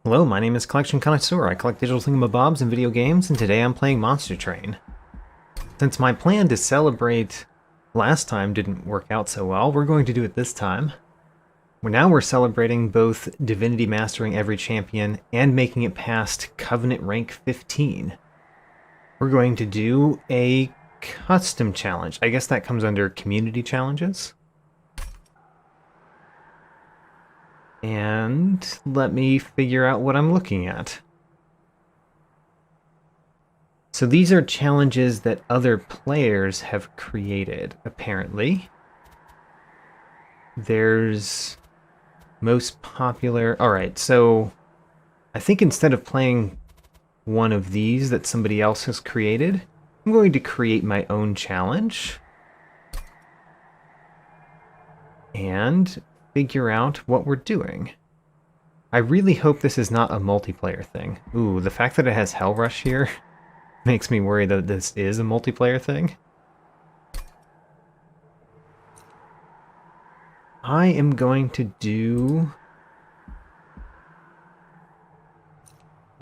Hello, my name is Collection Connoisseur. I collect digital thingamabobs and video games, and today I'm playing Monster Train. Since my plan to celebrate last time didn't work out so well, we're going to do it this time. Now we're celebrating both Divinity Mastering every champion and making it past Covenant rank 15. We're going to do a custom challenge. I guess that comes under community challenges. And let me figure out what I'm looking at. So these are challenges that other players have created, apparently. There's most popular... Alright, so I think instead of playing one of these that somebody else has created, I'm going to create my own challenge. And figure out what we're doing. I really hope this is not a multiplayer thing. Ooh, the fact that it has Hell Rush here makes me worry that this is a multiplayer thing. I am going to do...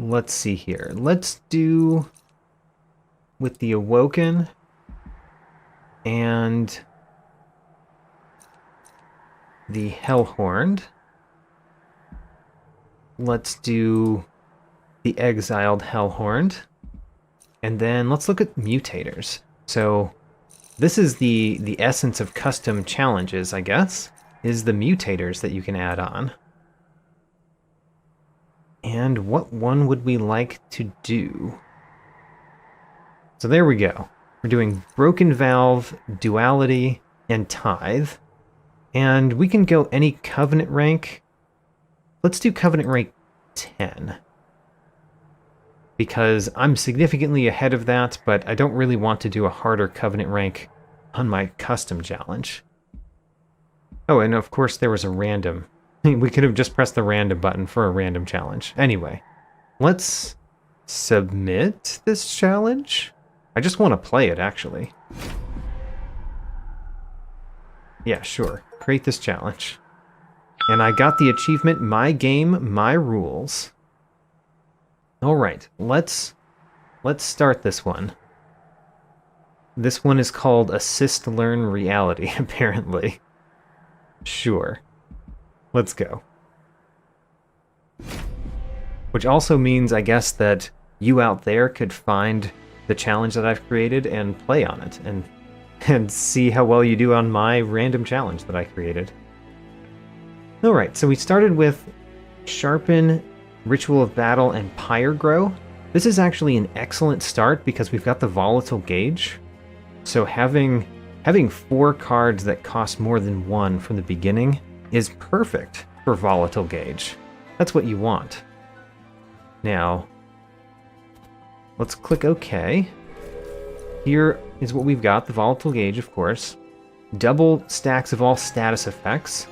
Let's see here. Let's do with the Awoken and the Hellhorned. Let's do the Exiled Hellhorned. And then let's look at mutators. So this is the essence of custom challenges, I guess, is the mutators that you can add on. And what one would we like to do? So there we go. We're doing Broken Valve, Duality, and Tithe. And we can go any Covenant rank. Let's do Covenant rank 10. Because I'm significantly ahead of that, but I don't really want to do a harder Covenant rank on my custom challenge. Oh, and of course there was a random. We could have just pressed the random button for a random challenge. Anyway, let's submit this challenge. I just want to play it, actually. Yeah, sure. Create this challenge. And I got the achievement, My Game, My Rules. Alright, let's start this one. This one is called Assist Learn Reality, apparently. Sure. Let's go. Which also means, I guess, that you out there could find the challenge that I've created and play on it, and see how well you do on my random challenge that I created. Alright, so we started with Sharpen, Ritual of Battle, and Pyre Grow. This is actually an excellent start because we've got the Volatile Gauge. So having 4 cards that cost more than 1 from the beginning is perfect for Volatile Gauge. That's what you want. Now, let's click OK. Here is what we've got, the Volatile Gauge, of course. Double stacks of all status effects.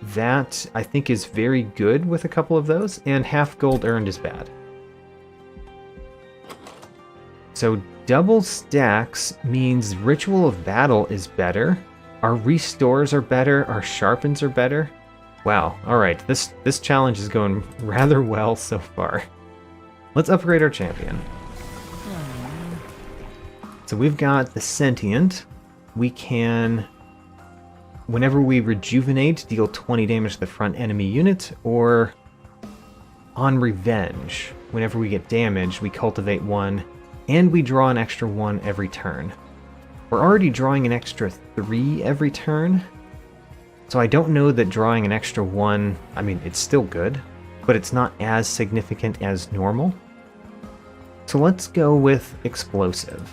That, I think, is very good with a couple of those, and half gold earned is bad. So double stacks means Ritual of Battle is better, our restores are better, our sharpens are better. Wow, alright, this challenge is going rather well so far. Let's upgrade our champion. So we've got the Sentient. We can, whenever we rejuvenate, deal 20 damage to the front enemy unit, or on Revenge. Whenever we get damaged, we cultivate 1, and we draw an extra 1 every turn. We're already drawing an extra 3 every turn, so I don't know that drawing an extra 1, I mean, it's still good, but it's not as significant as normal. So let's go with Explosive.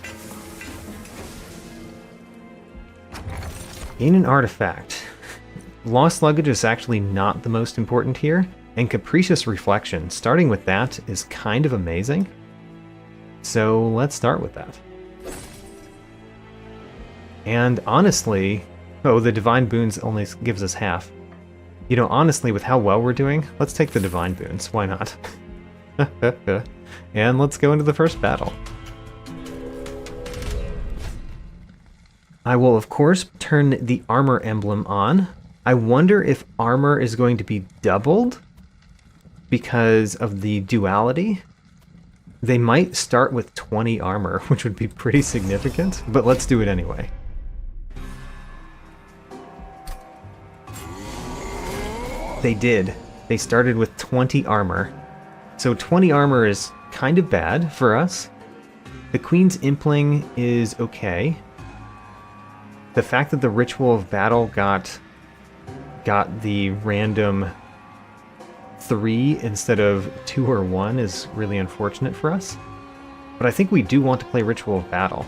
Gain an artifact. Lost luggage is actually not the most important here, and Capricious Reflection, starting with that, is kind of amazing. So let's start with that. And honestly, oh, the Divine Boons only gives us half. You know, honestly, with how well we're doing, let's take the Divine Boons. Why not? And let's go into the first battle. I will, of course, turn the armor emblem on. I wonder if armor is going to be doubled because of the duality, they might start with 20 armor, which would be pretty significant, but let's do it anyway. They did. They started with 20 armor. So 20 armor is kind of bad for us. The Queen's Impling is okay. The fact that the Ritual of Battle got the random 3 instead of 2 or 1 is really unfortunate for us. But I think we do want to play Ritual of Battle.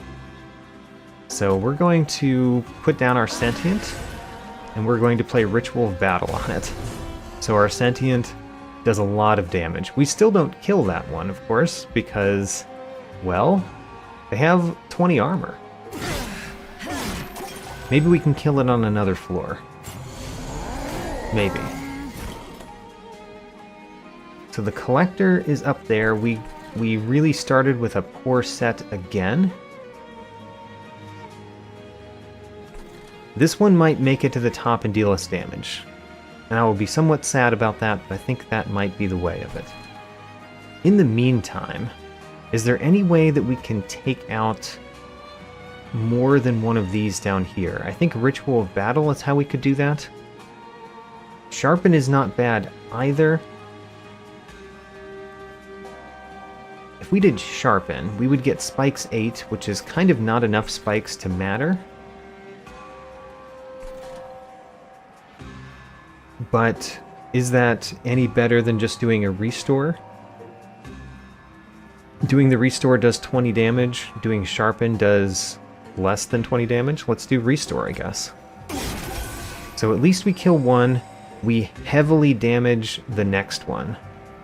So we're going to put down our Sentient, and we're going to play Ritual of Battle on it. So our Sentient does a lot of damage. We still don't kill that one, of course, because, well, they have 20 armor. Maybe we can kill it on another floor. Maybe. So the Collector is up there. We really started with a poor set again. This one might make it to the top and deal us damage. And I will be somewhat sad about that, but I think that might be the way of it. In the meantime, is there any way that we can take out more than one of these down here? I think Ritual of Battle is how we could do that. Sharpen is not bad either. If we did Sharpen, we would get Spikes 8, which is kind of not enough spikes to matter. But is that any better than just doing a Restore? Doing the Restore does 20 damage. Doing Sharpen does less than 20 damage. Let's do Restore, I guess. So at least we kill one. We heavily damage the next one,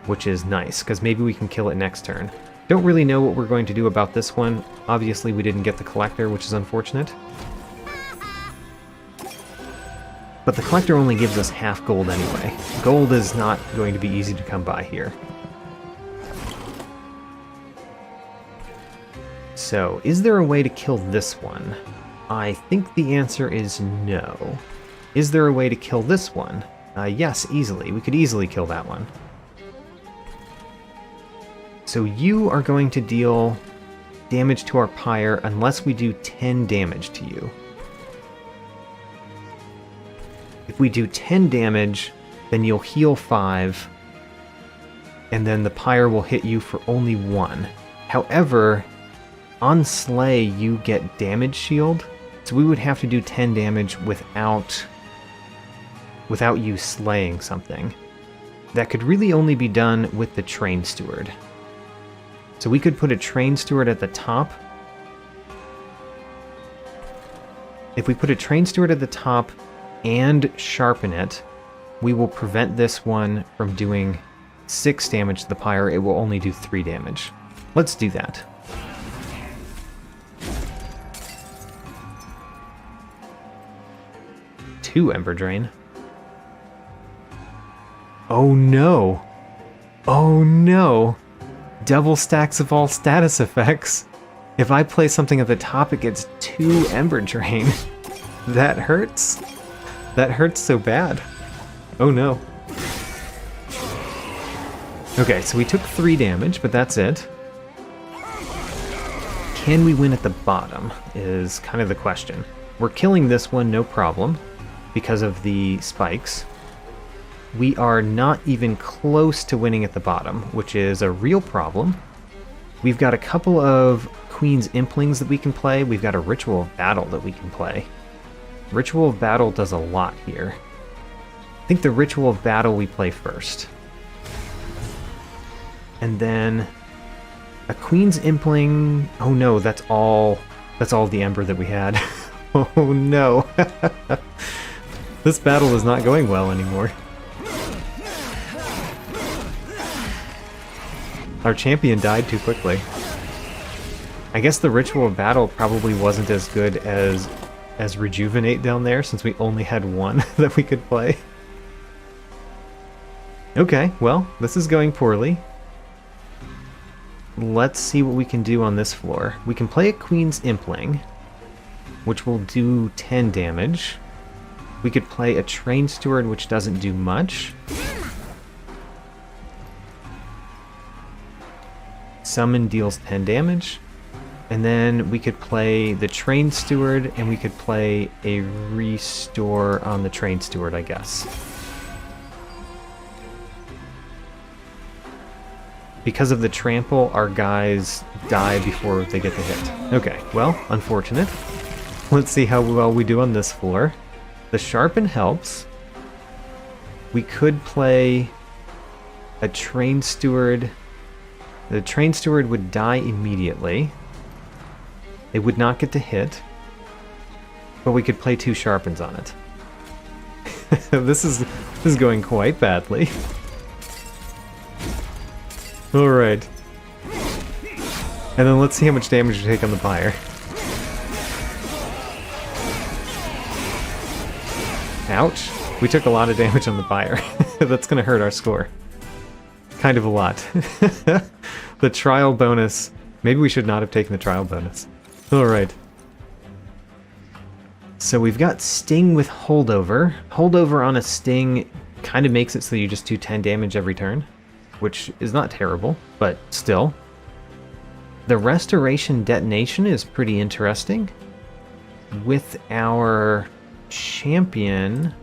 which is nice, because maybe we can kill it next turn. Don't really know what we're going to do about this one. Obviously we didn't get the Collector, which is unfortunate. But the Collector only gives us half gold anyway. Gold is not going to be easy to come by here. So, is there a way to kill this one? I think the answer is no. Is there a way to kill this one? Yes, easily. We could easily kill that one. So you are going to deal damage to our pyre unless we do 10 damage to you. If we do 10 damage, then you'll heal 5, and then the pyre will hit you for only 1. However, on Slay you get damage shield, so we would have to do 10 damage without you slaying something. That could really only be done with the Train Steward. So we could put a Train Steward at the top. If we put a Train Steward at the top and Sharpen it, we will prevent this one from doing 6 damage to the pyre. It will only do 3 damage. Let's do that. Two Ember Drain. Oh no! Oh no! Double stacks of all status effects. If I play something at the top, it gets 2 Ember Drain. That hurts. That hurts so bad. Oh no. Okay, so we took 3 damage, but that's it. Can we win at the bottom is kind of the question. We're killing this one, no problem, because of the spikes. We are not even close to winning at the bottom, which is a real problem. We've got a couple of Queen's Implings that we can play. We've got a Ritual of Battle that we can play. Ritual of Battle does a lot here. I think the Ritual of Battle we play first. And then a Queen's Impling. Oh no, that's all the Ember that we had. Oh no. This battle is not going well anymore. Our champion died too quickly. I guess the Ritual of Battle probably wasn't as good as Rejuvenate down there, since we only had one that we could play. Okay, well, this is going poorly. Let's see what we can do on this floor. We can play a Queen's Impling, which will do 10 damage. We could play a Train Steward, which doesn't do much. Summon deals 10 damage. And then we could play the Train Steward, and we could play a Restore on the Train Steward, I guess. Because of the trample, our guys die before they get the hit. Okay, well, unfortunate. Let's see how well we do on this floor. The Sharpen helps. We could play a Train Steward. The Train Steward would die immediately. It would not get to hit. But we could play 2 Sharpens on it. This is going quite badly. Alright. And then let's see how much damage you take on the buyer. Ouch. We took a lot of damage on the buyer. That's gonna hurt our score. Kind of a lot. The trial bonus. Maybe we should not have taken the trial bonus. Alright. So we've got Sting with Holdover. Holdover on a Sting kind of makes it so you just do 10 damage every turn, which is not terrible, but still. The Restoration Detonation is pretty interesting. With our champion,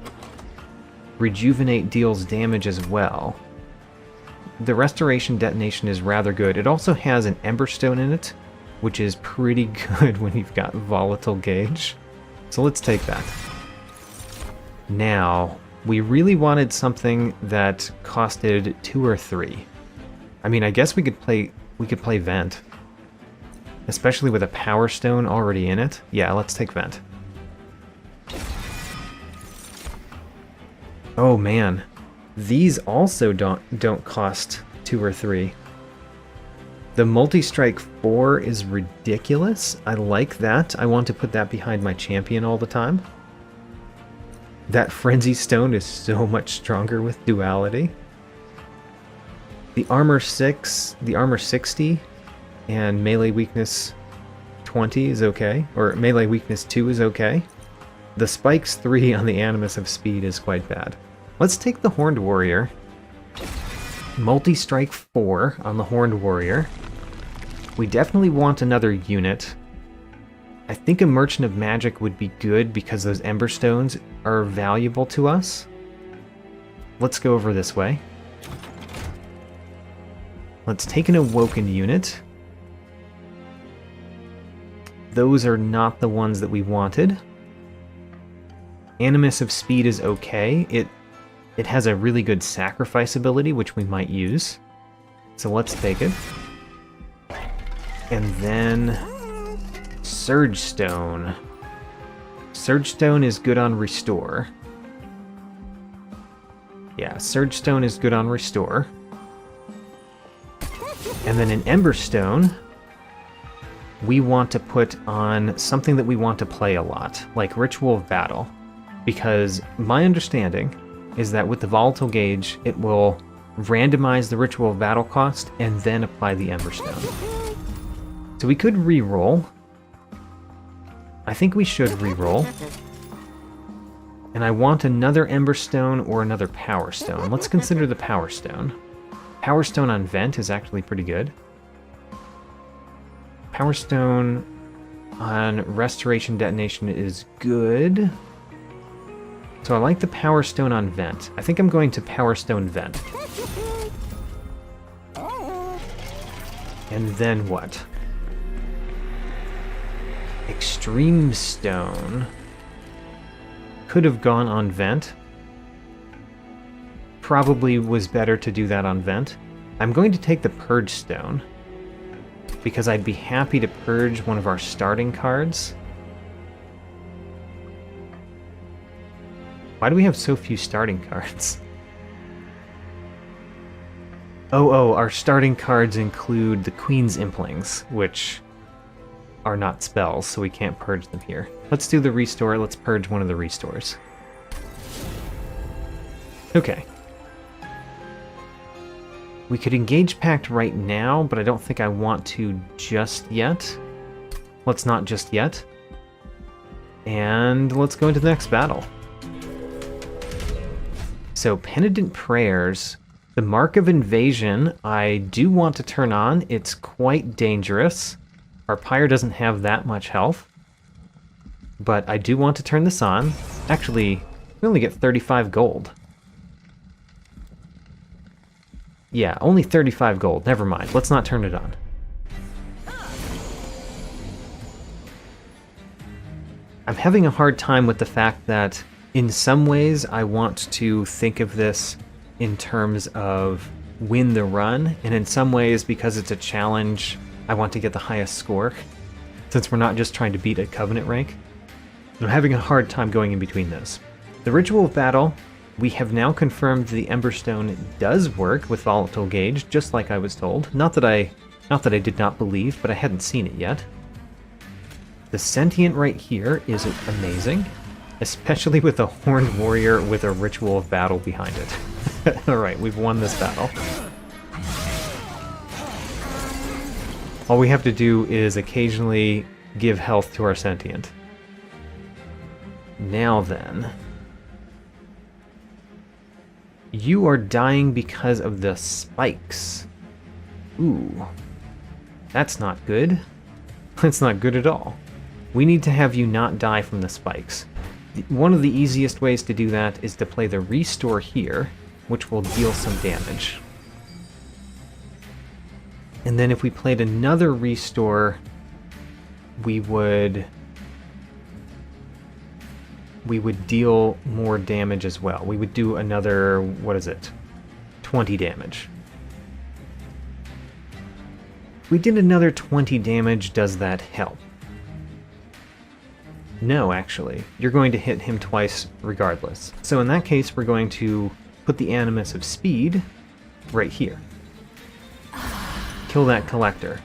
Rejuvenate deals damage as well. The Restoration Detonation is rather good. It also has an Emberstone in it, which is pretty good when you've got Volatile Gauge. So let's take that. Now, we really wanted something that costed 2 or 3. I mean, I guess we could play Vent. Especially with a Power Stone already in it. Yeah, let's take Vent. Oh man. These also don't cost 2 or 3. The Multi-Strike 4 is ridiculous. I like that. I want to put that behind my champion all the time. That Frenzy Stone is so much stronger with Duality. The Armor 6, the Armor 60, and Melee Weakness 20 is okay. Or Melee Weakness 2 is okay. The Spikes 3 on the Animus of Speed is quite bad. Let's take the Horned Warrior. Multi-Strike 4 on the Horned Warrior. We definitely want another unit. I think a Merchant of Magic would be good because those Ember Stones are valuable to us. Let's go over this way. Let's take an Awoken unit. Those are not the ones that we wanted. Animus of Speed is okay. It has a really good sacrifice ability, which we might use. So let's take it. And then Surge Stone. Surge Stone is good on Restore. Yeah, Surge Stone is good on Restore. And then an Ember Stone we want to put on something that we want to play a lot, like Ritual of Battle. Because my understanding is that with the Volatile Gauge, it will randomize the Ritual of Battle cost and then apply the Ember Stone. So we could re-roll. I think we should re-roll. And I want another Ember Stone or another Power Stone. Let's consider the Power Stone. Power Stone on Vent is actually pretty good. Power Stone on Restoration Detonation is good. So I like the Power Stone on Vent. I think I'm going to Power Stone Vent. And then what? Extreme Stone. Could have gone on Vent. Probably was better to do that on Vent. I'm going to take the Purge Stone, because I'd be happy to purge one of our starting cards. Why do we have so few starting cards? Oh, our starting cards include the Queen's Implings, which are not spells, so we can't purge them here. Let's do the Restore. Let's purge one of the Restores. Okay. We could engage Pact right now, but I don't think I want to just yet. Let's not just yet. And let's go into the next battle. So, Penitent Prayers The Mark of Invasion, I do want to turn on. It's quite dangerous. Our Pyre doesn't have that much health. But I do want to turn this on. Actually, we only get 35 gold. Yeah, only 35 gold. Never mind. Let's not turn it on. I'm having a hard time with the fact that in some ways I want to think of this in terms of win the run, and in some ways, because it's a challenge, I want to get the highest score, since we're not just trying to beat at Covenant rank. I'm having a hard time going in between those. The Ritual of Battle, we have now confirmed the Emberstone does work with Volatile Gauge, just like I was told. Not that I did not believe, but I hadn't seen it yet. The Sentient right here is amazing, especially with a Horned Warrior with a Ritual of Battle behind it. Alright, we've won this battle. All we have to do is occasionally give health to our Sentient. Now then. You are dying because of the spikes. Ooh. That's not good. That's not good at all. We need to have you not die from the spikes. One of the easiest ways to do that is to play the Restore here, which will deal some damage. And then if we played another Restore, we would deal more damage as well. We would do another, what is it? 20 damage. If we did another 20 damage, does that help? No, actually. You're going to hit him twice regardless. So in that case, we're going to put the Animus of Speed right here. Kill that Collector.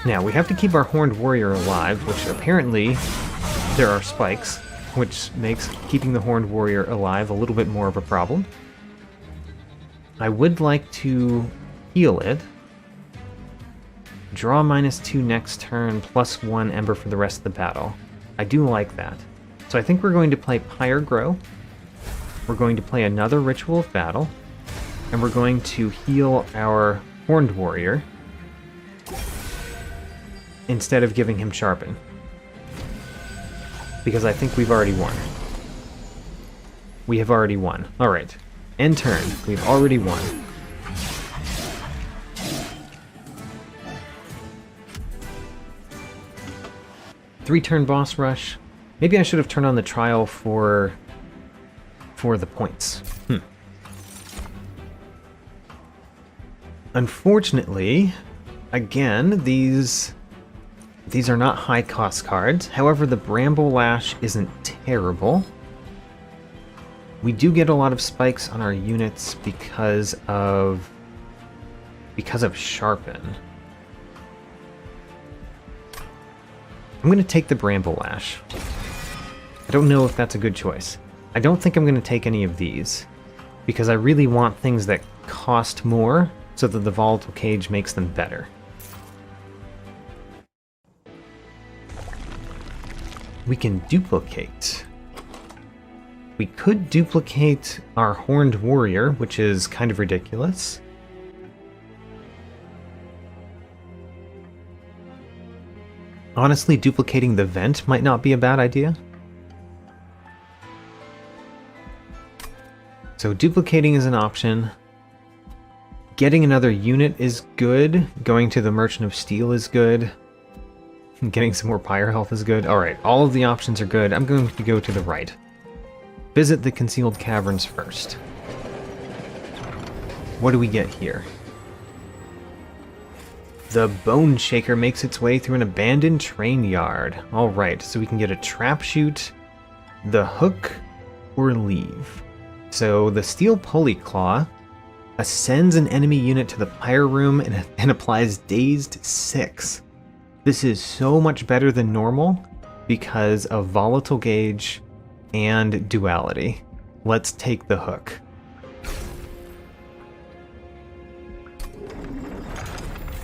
Now, we have to keep our Horned Warrior alive, which apparently there are spikes, which makes keeping the Horned Warrior alive a little bit more of a problem. I would like to heal it. Draw -2 next turn, +1 Ember for the rest of the battle. I do like that. So I think we're going to play Pyre Grow. We're going to play another Ritual of Battle. And we're going to heal our Horned Warrior instead of giving him Sharpen. Because I think we've already won. We have already won. Alright. End turn. We've already won. Three-turn boss rush. Maybe I should have turned on the trial for the points. Unfortunately, again, these are not high-cost cards. However, the Bramble Lash isn't terrible. We do get a lot of spikes on our units because of Sharpen. I'm going to take the Bramble Lash. I don't know if that's a good choice. I don't think I'm going to take any of these, because I really want things that cost more so that the Volatile Cage makes them better. We can duplicate. We could duplicate our Horned Warrior, which is kind of ridiculous. Honestly, duplicating the vent might not be a bad idea. So duplicating is an option. Getting another unit is good. Going to the Merchant of Steel is good. Getting some more Pyre health is good. Alright, all of the options are good. I'm going to go to the right. Visit the Concealed Caverns first. What do we get here? The Bone Shaker makes its way through an abandoned train yard. Alright, so we can get a Trap Shoot, the Hook, or leave. So the Steel Polyclaw ascends an enemy unit to the Pyre Room and applies Dazed 6. This is so much better than normal because of Volatile Gauge and Duality. Let's take the Hook.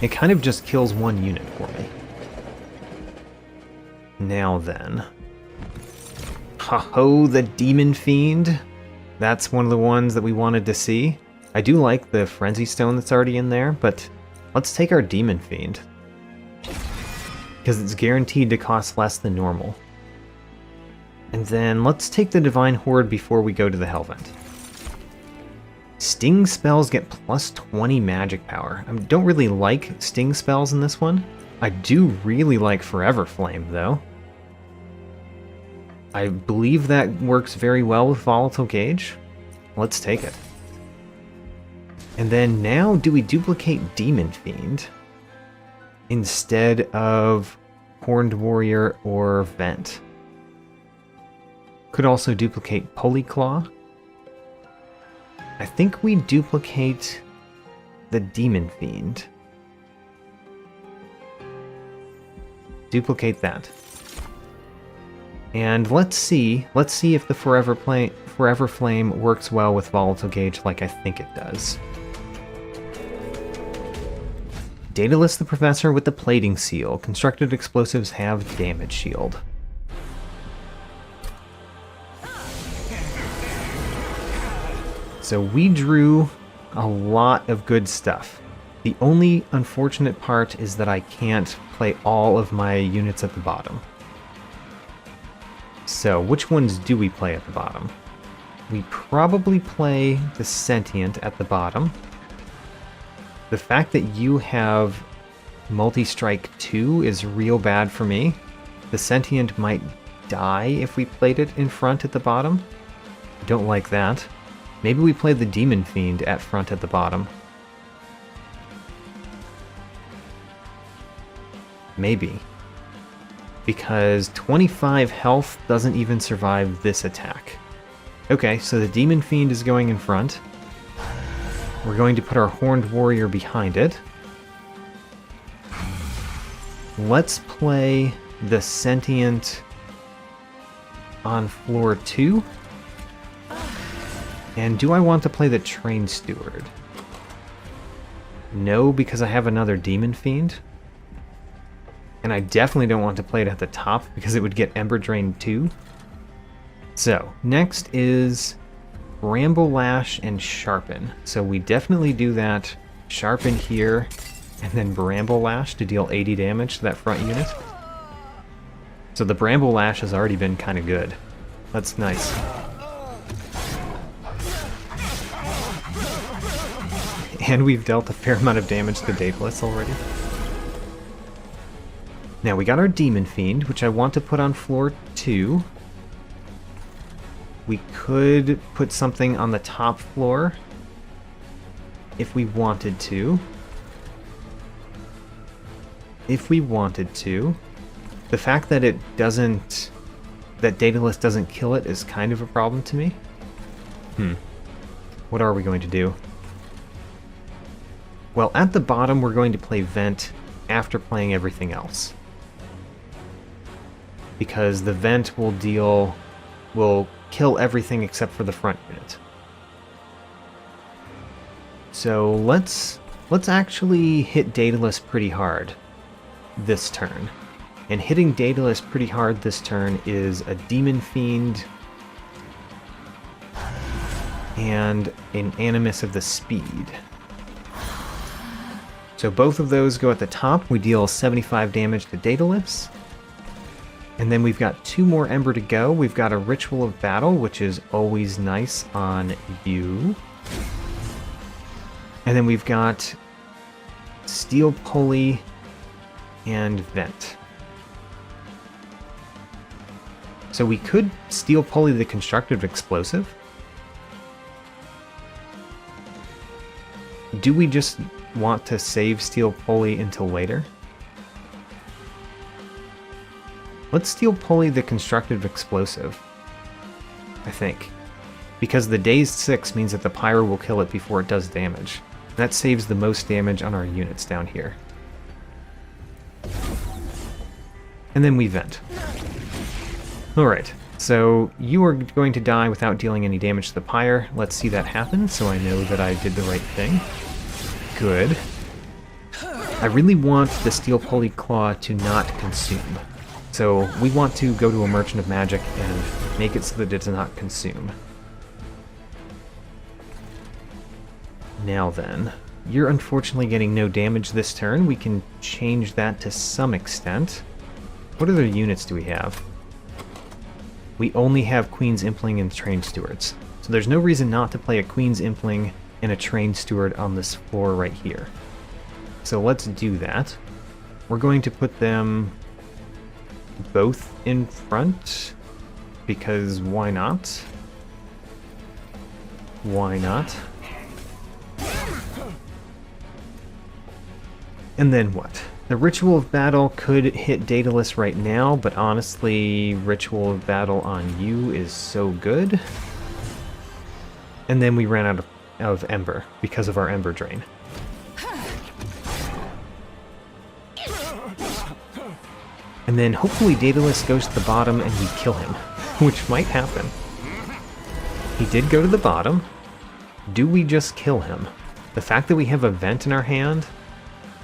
It kind of just kills one unit for me. Now then. Ha-ho, the Demon Fiend. That's one of the ones that we wanted to see. I do like the Frenzy Stone that's already in there, but let's take our Demon Fiend. Because it's guaranteed to cost less than normal. And then let's take the Divine Horde before we go to the Hellvent. Sting spells get plus 20 magic power. I don't really like sting spells in this one. I do really like Forever Flame, though. I believe that works very well with Volatile Gauge. Let's take it. And then now, do we duplicate Demon Fiend instead of Horned Warrior or Vent? Could also duplicate Polyclaw. I think we duplicate the Demon Fiend. Duplicate that. And let's see if the Forever Flame works well with Volatile Gauge like I think it does. Daedalus the Professor with the Plating Seal. Constructed explosives have damage shield. So we drew a lot of good stuff. The only unfortunate part is that I can't play all of my units at the bottom. So which ones do we play at the bottom? We probably play the Sentient at the bottom. The fact that you have Multi-Strike 2 is real bad for me. The Sentient might die if we played it in front at the bottom. Don't like that. Maybe we play the Demon Fiend at front at the bottom. Maybe. Because 25 health doesn't even survive this attack. Okay, so the Demon Fiend is going in front. We're going to put our Horned Warrior behind it. Let's play the Sentient on floor 2. And do I want to play the Train Steward? No, because I have another Demon Fiend. And I definitely don't want to play it at the top because it would get Ember Drain too. So, next is Bramble Lash and Sharpen. So we definitely do that. Sharpen here, and then Bramble Lash to deal 80 damage to that front unit. So the Bramble Lash has already been kind of good. That's nice. And we've dealt a fair amount of damage to Daedalus already. Now we got our Demon Fiend, which I want to put on floor 2. We could put something on the top floor if we wanted to. The fact that that Daedalus doesn't kill it is kind of a problem to me. What are we going to do? Well, at the bottom we're going to play Vent after playing everything else. Because the Vent will kill everything except for the front unit. So let's actually hit Daedalus pretty hard this turn. And hitting Daedalus pretty hard this turn is a Demon Fiend and an Animus of the Speed. So both of those go at the top. We deal 75 damage to Daedalus. And then we've got 2 more Ember to go. We've got a Ritual of Battle, which is always nice on you. And then we've got Steel Pulley and Vent. So we could Steel Pulley the Constructive Explosive. Do we just want to save Steel Pulley until later? Let's Steel Pulley the Constructive Explosive, I think. Because the Dazed 6 means that the Pyro will kill it before it does damage. That saves the most damage on our units down here. And then we Vent. Alright, so you are going to die without dealing any damage to the Pyre. Let's see that happen, so I know that I did the right thing. Good. I really want the Steel Pulley Claw to not consume. So we want to go to a Merchant of Magic and make it so that it does not consume. Now then, you're unfortunately getting no damage this turn. We can change that to some extent. What other units do we have? We only have Queen's Impling and Trained Stewards. So there's no reason not to play a Queen's Impling and a Trained Steward on this floor right here. So let's do that. We're going to put them both in front, because why not? Why not? And then what? The Ritual of Battle could hit Daedalus right now, but honestly, Ritual of Battle on you is so good. And then we ran out of Ember because of our Ember Drain. And then hopefully Daedalus goes to the bottom and we kill him, which might happen. He did go to the bottom. Do we just kill him? The fact that we have a vent in our hand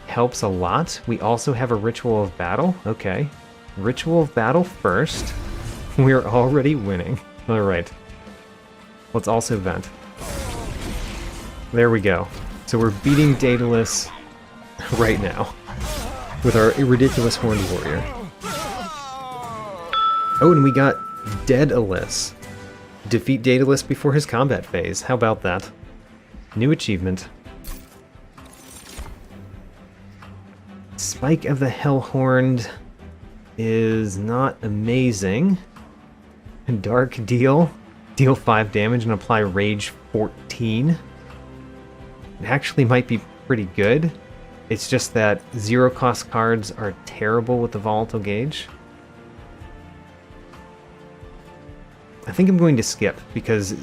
helps a lot. We also have a Ritual of Battle. Okay. Ritual of Battle first. We're already winning. Alright. Let's also vent. There we go. So we're beating Daedalus right now with our ridiculous Horned Warrior. Oh, and we got Daedalus. Defeat Daedalus before his combat phase. How about that? New achievement. Spike of the Hellhorned is not amazing. Dark Deal. Deal 5 damage and apply Rage 14. It actually might be pretty good. It's just that zero-cost cards are terrible with the Volatile Gauge. I think I'm going to skip because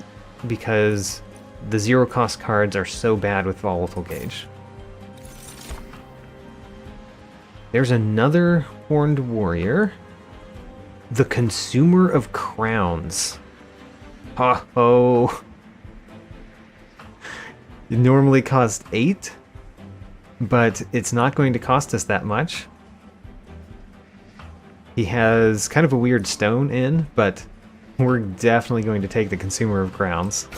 the zero-cost cards are so bad with Volatile Gauge. There's another Horned Warrior. The Consumer of Crowns. Ha-ho! It normally costs 8, but it's not going to cost us that much. He has kind of a weird stone in, but we're definitely going to take the Consumer of Crowns.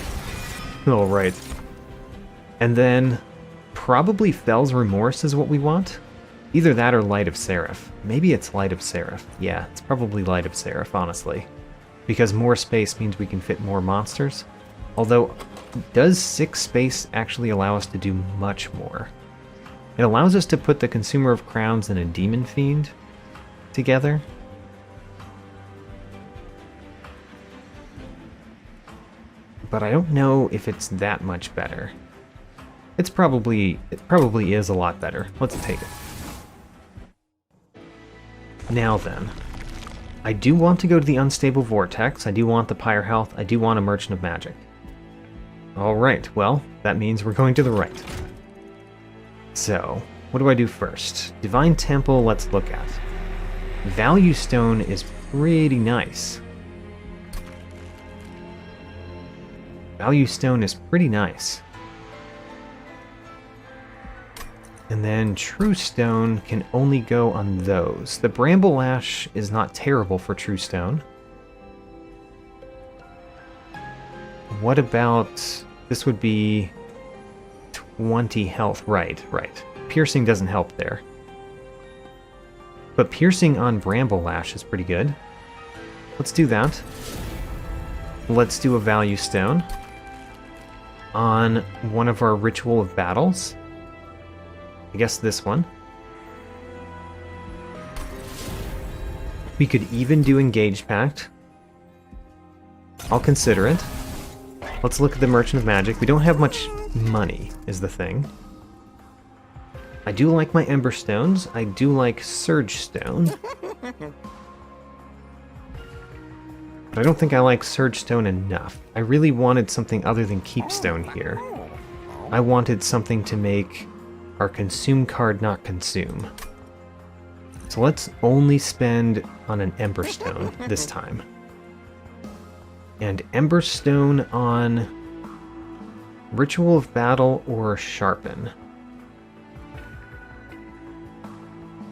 Alright. And then probably Fell's Remorse is what we want. Either that or Light of Seraph. Maybe it's Light of Seraph. Yeah, it's probably Light of Seraph, honestly. Because more space means we can fit more monsters. Although, does 6 space actually allow us to do much more? It allows us to put the Consumer of Crowns and a Demon Fiend together. But I don't know if it's that much better. It probably is a lot better. Let's take it. Now then, I do want to go to the Unstable Vortex, I do want the Pyre Health, I do want a Merchant of Magic. Alright, well, that means we're going to the right. So, what do I do first? Divine Temple, let's look at. Value Stone is pretty nice. Value Stone is pretty nice. And then True Stone can only go on those. The Bramble Lash is not terrible for True Stone. What about... this would be 20 health. Right. Piercing doesn't help there. But Piercing on Bramble Lash is pretty good. Let's do that. Let's do a Value Stone on one of our Ritual of Battles. I guess this one. We could even do Engage Pact. I'll consider it. Let's look at the Merchant of Magic. We don't have much money, is the thing. I do like my Ember Stones. I do like Surge Stone. But I don't think I like Surge Stone enough. I really wanted something other than Keep Stone here. I wanted something to make our Consume card not consume. So let's only spend on an Ember Stone this time. And Ember Stone on Ritual of Battle or Sharpen.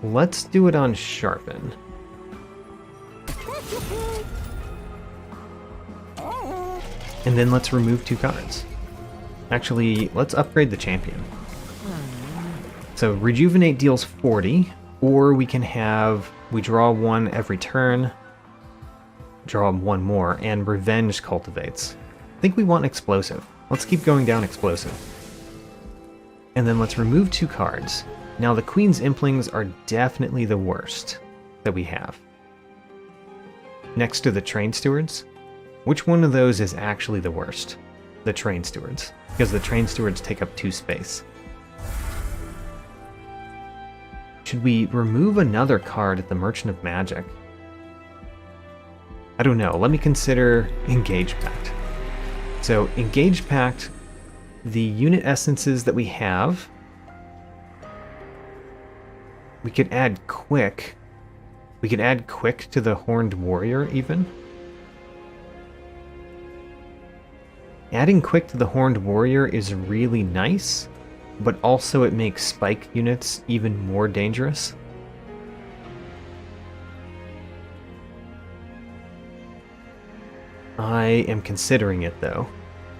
Let's do it on Sharpen. And then let's remove 2 cards. Actually, let's upgrade the champion. So Rejuvenate deals 40, or we can have, we draw one every turn, draw one more, and Revenge cultivates. I think we want Explosive. Let's keep going down Explosive. And then let's remove 2 cards. Now the Queen's Implings are definitely the worst that we have. Next to the Train Stewards, which one of those is actually the worst? The Train Stewards, because the Train Stewards take up 2 space. Should we remove another card at the Merchant of Magic? I don't know. Let me consider Engage Pact. So Engage Pact, the unit essences that we have, we could add Quick. We could add Quick to the Horned Warrior even. Adding Quick to the Horned Warrior is really nice, but also it makes spike units even more dangerous. I am considering it though.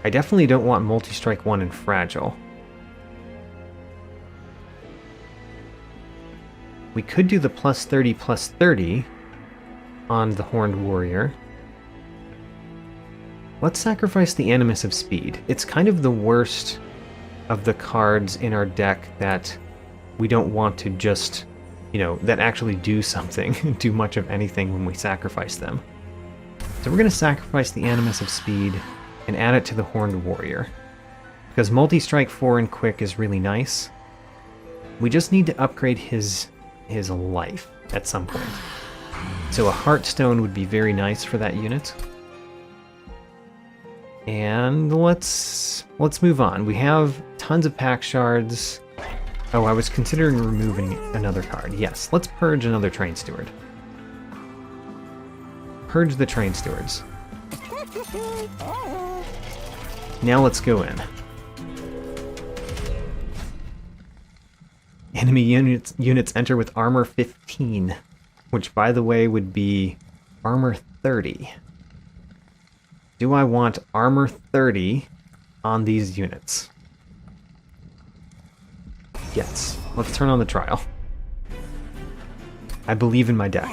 I definitely don't want Multi-Strike 1 and Fragile. We could do the +30/+30 on the Horned Warrior. Let's sacrifice the Animus of Speed. It's kind of the worst of the cards in our deck that we don't want to just, you know, that actually do something, do much of anything when we sacrifice them. So we're going to sacrifice the Animus of Speed and add it to the Horned Warrior. Because Multi-Strike 4 and Quick is really nice. We just need to upgrade his life at some point. So a Heartstone would be very nice for that unit. And let's move on. We have tons of pack shards. Oh, I was considering removing another card. Yes, let's purge another Train Steward. Purge the Train Stewards. Now let's go in. Enemy units enter with armor 15, which by the way would be armor 30. Do I want armor 30 on these units? Yes. Let's turn on the trial. I believe in my deck.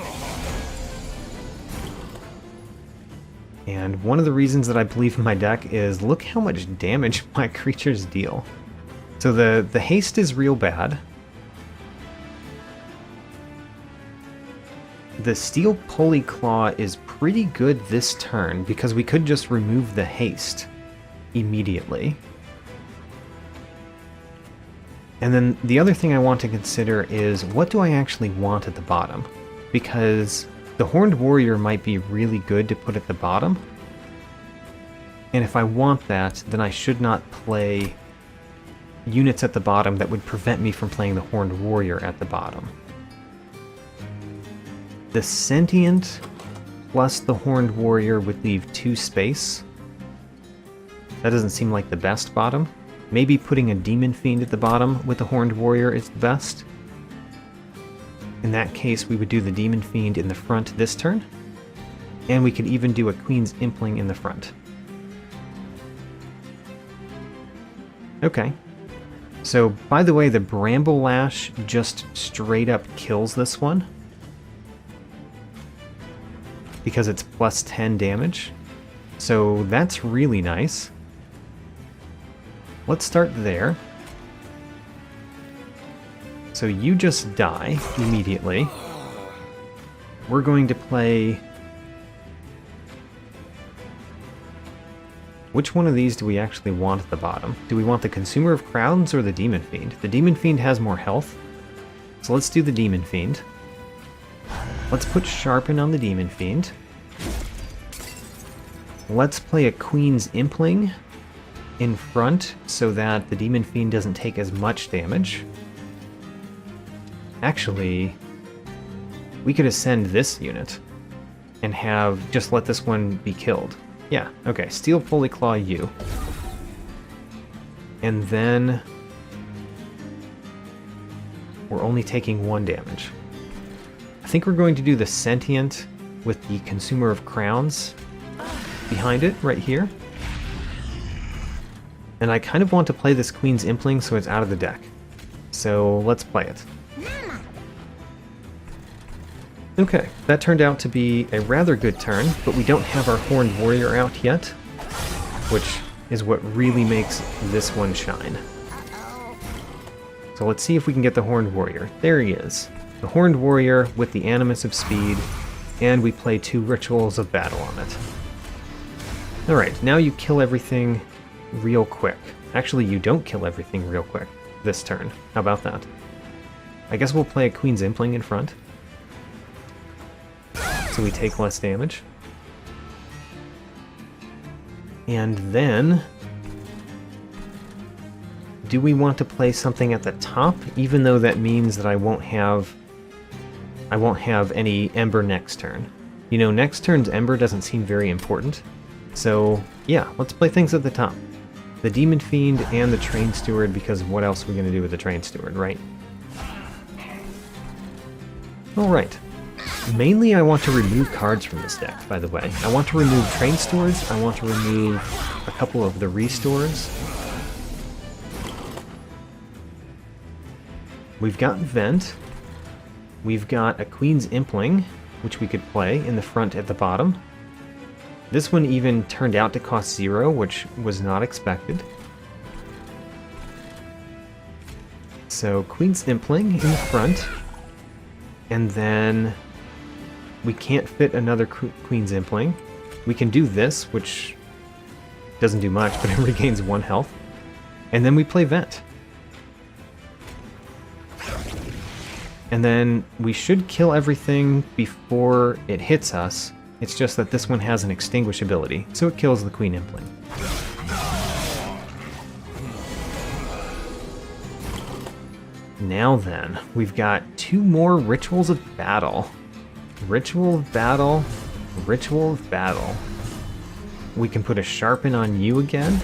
And one of the reasons that I believe in my deck is look how much damage my creatures deal. So the haste is real bad. The Steel Polyclaw is pretty good this turn because we could just remove the haste immediately. And then the other thing I want to consider is what do I actually want at the bottom? Because the Horned Warrior might be really good to put at the bottom. And if I want that, then I should not play units at the bottom that would prevent me from playing the Horned Warrior at the bottom. The Sentient plus the Horned Warrior would leave 2 space. That doesn't seem like the best bottom. Maybe putting a Demon Fiend at the bottom with the Horned Warrior is the best. In that case, we would do the Demon Fiend in the front this turn. And we could even do a Queen's Impling in the front. Okay. So, by the way, the Bramble Lash just straight up kills this one. Because it's plus 10 damage. So that's really nice. Let's start there. So you just die immediately. We're going to play... Which one of these do we actually want at the bottom? Do we want the Consumer of Crowns or the Demon Fiend? The Demon Fiend has more health. So let's do the Demon Fiend. Let's put Sharpen on the Demon Fiend. Let's play a Queen's Impling in front so that the Demon Fiend doesn't take as much damage. Actually, we could ascend this unit and just let this one be killed. Yeah, okay, Steel Polyclaw you. And then we're only taking 1 damage. I think we're going to do the Sentient with the Consumer of Crowns behind it, right here. And I kind of want to play this Queen's Impling so it's out of the deck. So let's play it. Okay, that turned out to be a rather good turn, but we don't have our Horned Warrior out yet, which is what really makes this one shine. So let's see if we can get the Horned Warrior. There he is. The Horned Warrior with the Animus of Speed, and we play 2 Rituals of Battle on it. Alright, now you kill everything real quick. Actually, you don't kill everything real quick this turn. How about that? I guess we'll play a Queen's Impling in front, so we take less damage. And then, do we want to play something at the top, even though that means that I won't have any Ember next turn? You know, next turn's Ember doesn't seem very important. So, yeah, let's play things at the top. The Demon Fiend and the Train Steward, because what else are we going to do with the Train Steward, right? Alright. Mainly I want to remove cards from this deck, by the way. I want to remove Train Stewards, I want to remove a couple of the Restores. We've got Vent. We've got a Queen's Impling, which we could play in the front at the bottom. This one even turned out to cost 0, which was not expected. So Queen's Impling in the front, and then we can't fit another Queen's Impling. We can do this, which doesn't do much, but it regains 1 health. And then we play Vent. And then we should kill everything before it hits us. It's just that this one has an extinguish ability, so it kills the Queen Impling. Now then, we've got 2 more Rituals of Battle. Ritual of Battle, Ritual of Battle. We can put a Sharpen on you again.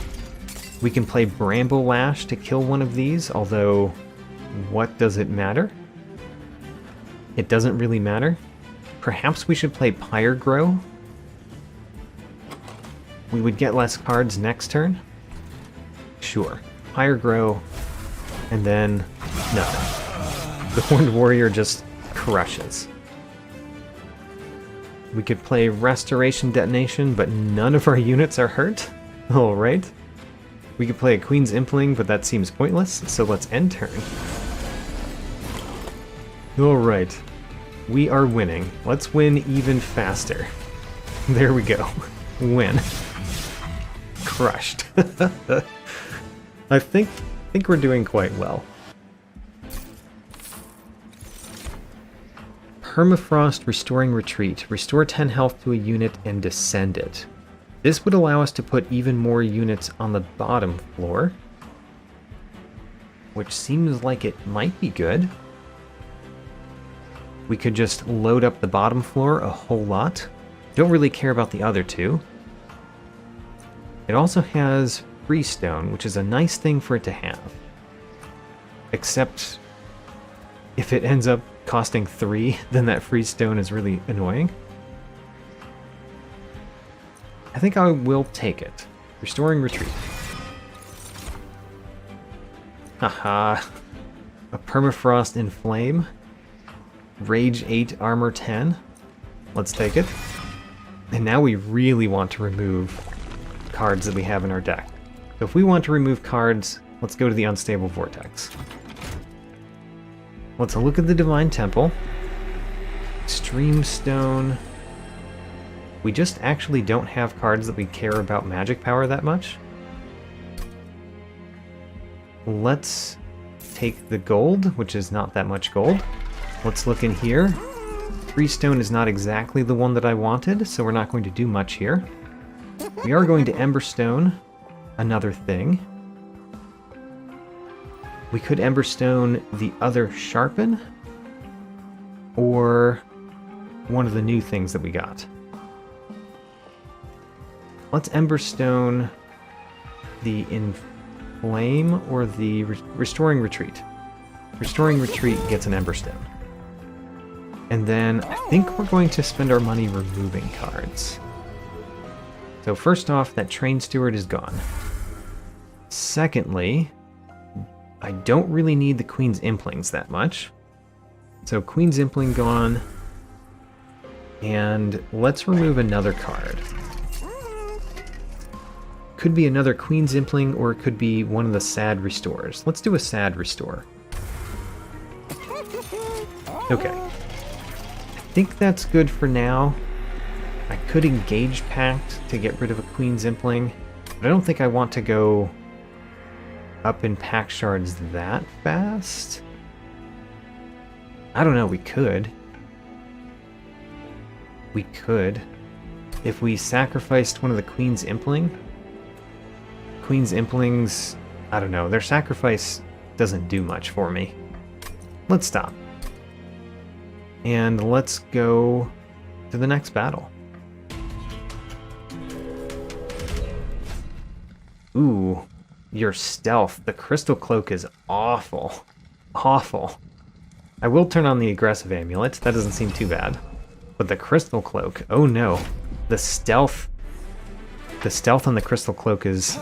We can play Bramble Lash to kill one of these, although what does it matter? It doesn't really matter. Perhaps we should play Pyregrow. We would get less cards next turn. Sure. Pyregrow, and then nothing. The Horned Warrior just crushes. We could play Restoration Detonation, but none of our units are hurt. Alright. We could play a Queen's Impling, but that seems pointless, so let's end turn. Alright. We are winning. Let's win even faster. There we go. Win. Crushed. I think we're doing quite well. Permafrost Restoring Retreat. Restore 10 health to a unit and descend it. This would allow us to put even more units on the bottom floor, which seems like it might be good. We could just load up the bottom floor a whole lot. Don't really care about the other 2. It also has Freestone, which is a nice thing for it to have. Except if it ends up costing 3, then that Freestone is really annoying. I think I will take it. Restoring Retreat. Haha. A Permafrost Inflame. Rage 8, Armor 10. Let's take it. And now we really want to remove cards that we have in our deck. So if we want to remove cards, let's go to the Unstable Vortex. Let's look at the Divine Temple. Extreme Stone. We just actually don't have cards that we care about magic power that much. Let's take the gold, which is not that much gold. Let's look in here. Freestone is not exactly the one that I wanted, so we're not going to do much here. We are going to Emberstone, another thing. We could Emberstone the other Sharpen, or one of the new things that we got. Let's Emberstone the Inflame or the Restoring Retreat. Restoring Retreat gets an Emberstone. And then I think we're going to spend our money removing cards. So first off, that Train Steward is gone. Secondly, I don't really need the Queen's Implings that much. So Queen's Impling gone. And let's remove another card. Could be another Queen's Impling, or it could be one of the Sad Restores. Let's do a Sad Restore. Okay. I think that's good for now. I could engage Pact to get rid of a Queen's Impling, but I don't think I want to go up in pact shards that fast. I don't know, we could. We could. If we sacrificed one of the Queen's Impling. Queen's Implings, I don't know, their sacrifice doesn't do much for me. Let's stop. And let's go to the next battle. Ooh, your stealth. The Crystal Cloak is awful. Awful. I will turn on the Aggressive Amulet. That doesn't seem too bad. But the Crystal Cloak, oh no. The stealth on the Crystal Cloak is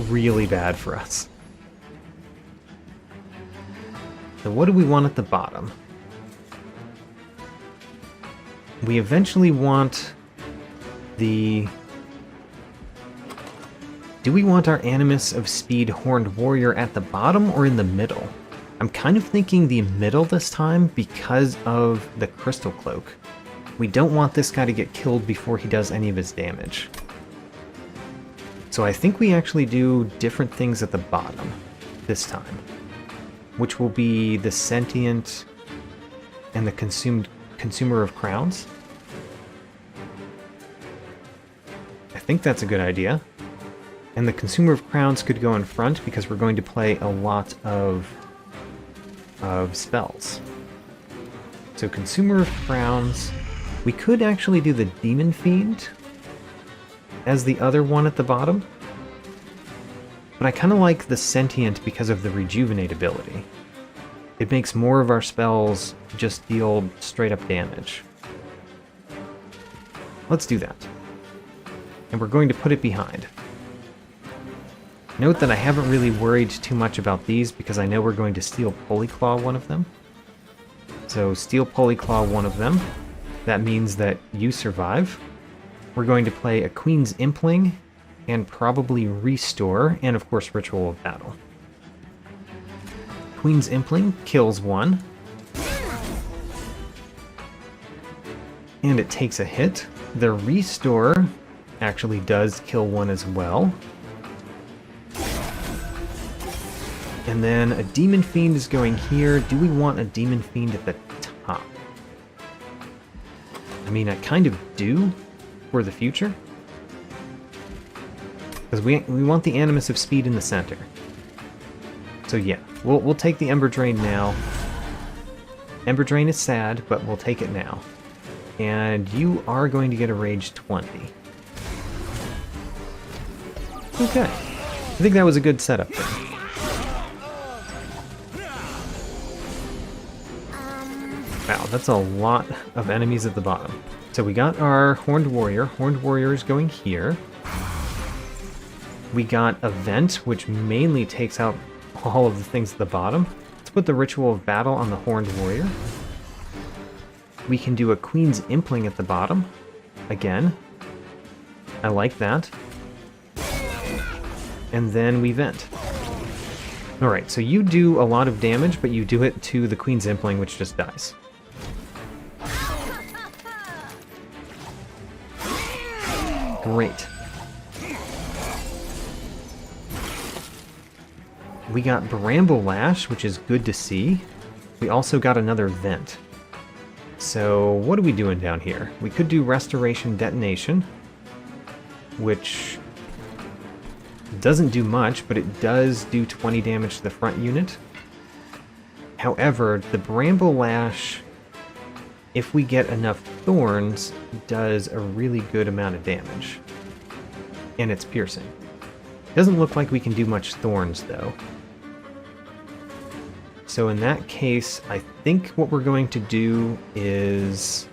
really bad for us. So what do we want at the bottom? We eventually want the... Do we want our Animus of Speed Horned Warrior at the bottom or in the middle? I'm kind of thinking the middle this time because of the Crystal Cloak. We don't want this guy to get killed before he does any of his damage. So I think we actually do different things at the bottom this time, which will be the Sentient and the Consumer of Crowns. I think that's a good idea. And the Consumer of Crowns could go in front because we're going to play a lot of spells. So Consumer of Crowns. We could actually do the Demon Fiend as the other one at the bottom. But I kind of like the Sentient because of the Rejuvenate ability. It makes more of our spells just deal straight up damage. Let's do that. And we're going to put it behind. Note that I haven't really worried too much about these because I know we're going to Steel Polyclaw one of them. So Steel Polyclaw one of them. That means that you survive. We're going to play a Queen's Impling and probably Restore, and of course Ritual of Battle. Queen's Impling kills one. And it takes a hit. The Restore actually does kill one as well. And then a Demon Fiend is going here. Do we want a Demon Fiend at the top? I mean, I kind of do for the future. Because we want the Animus of Speed in the center. So yeah, we'll take the Ember Drain now. Ember Drain is sad, but we'll take it now. And you are going to get a Rage 20. Okay. I think that was a good setup there. Wow, that's a lot of enemies at the bottom. So we got our Horned Warrior. Horned Warrior is going here. We got a Vent, which mainly takes out all of the things at the bottom. Let's put the Ritual of Battle on the Horned Warrior. We can do a Queen's Impling at the bottom. Again. I like that. And then we Vent. Alright, so you do a lot of damage, but you do it to the Queen's Impling, which just dies. Great. We got Bramble Lash, which is good to see. We also got another Vent. So what are we doing down here? We could do Restoration Detonation, which doesn't do much, but it does do 20 damage to the front unit. However, the Bramble Lash, if we get enough thorns, does a really good amount of damage. And it's piercing. Doesn't look like we can do much thorns, though. So in that case, I think what we're going to do is...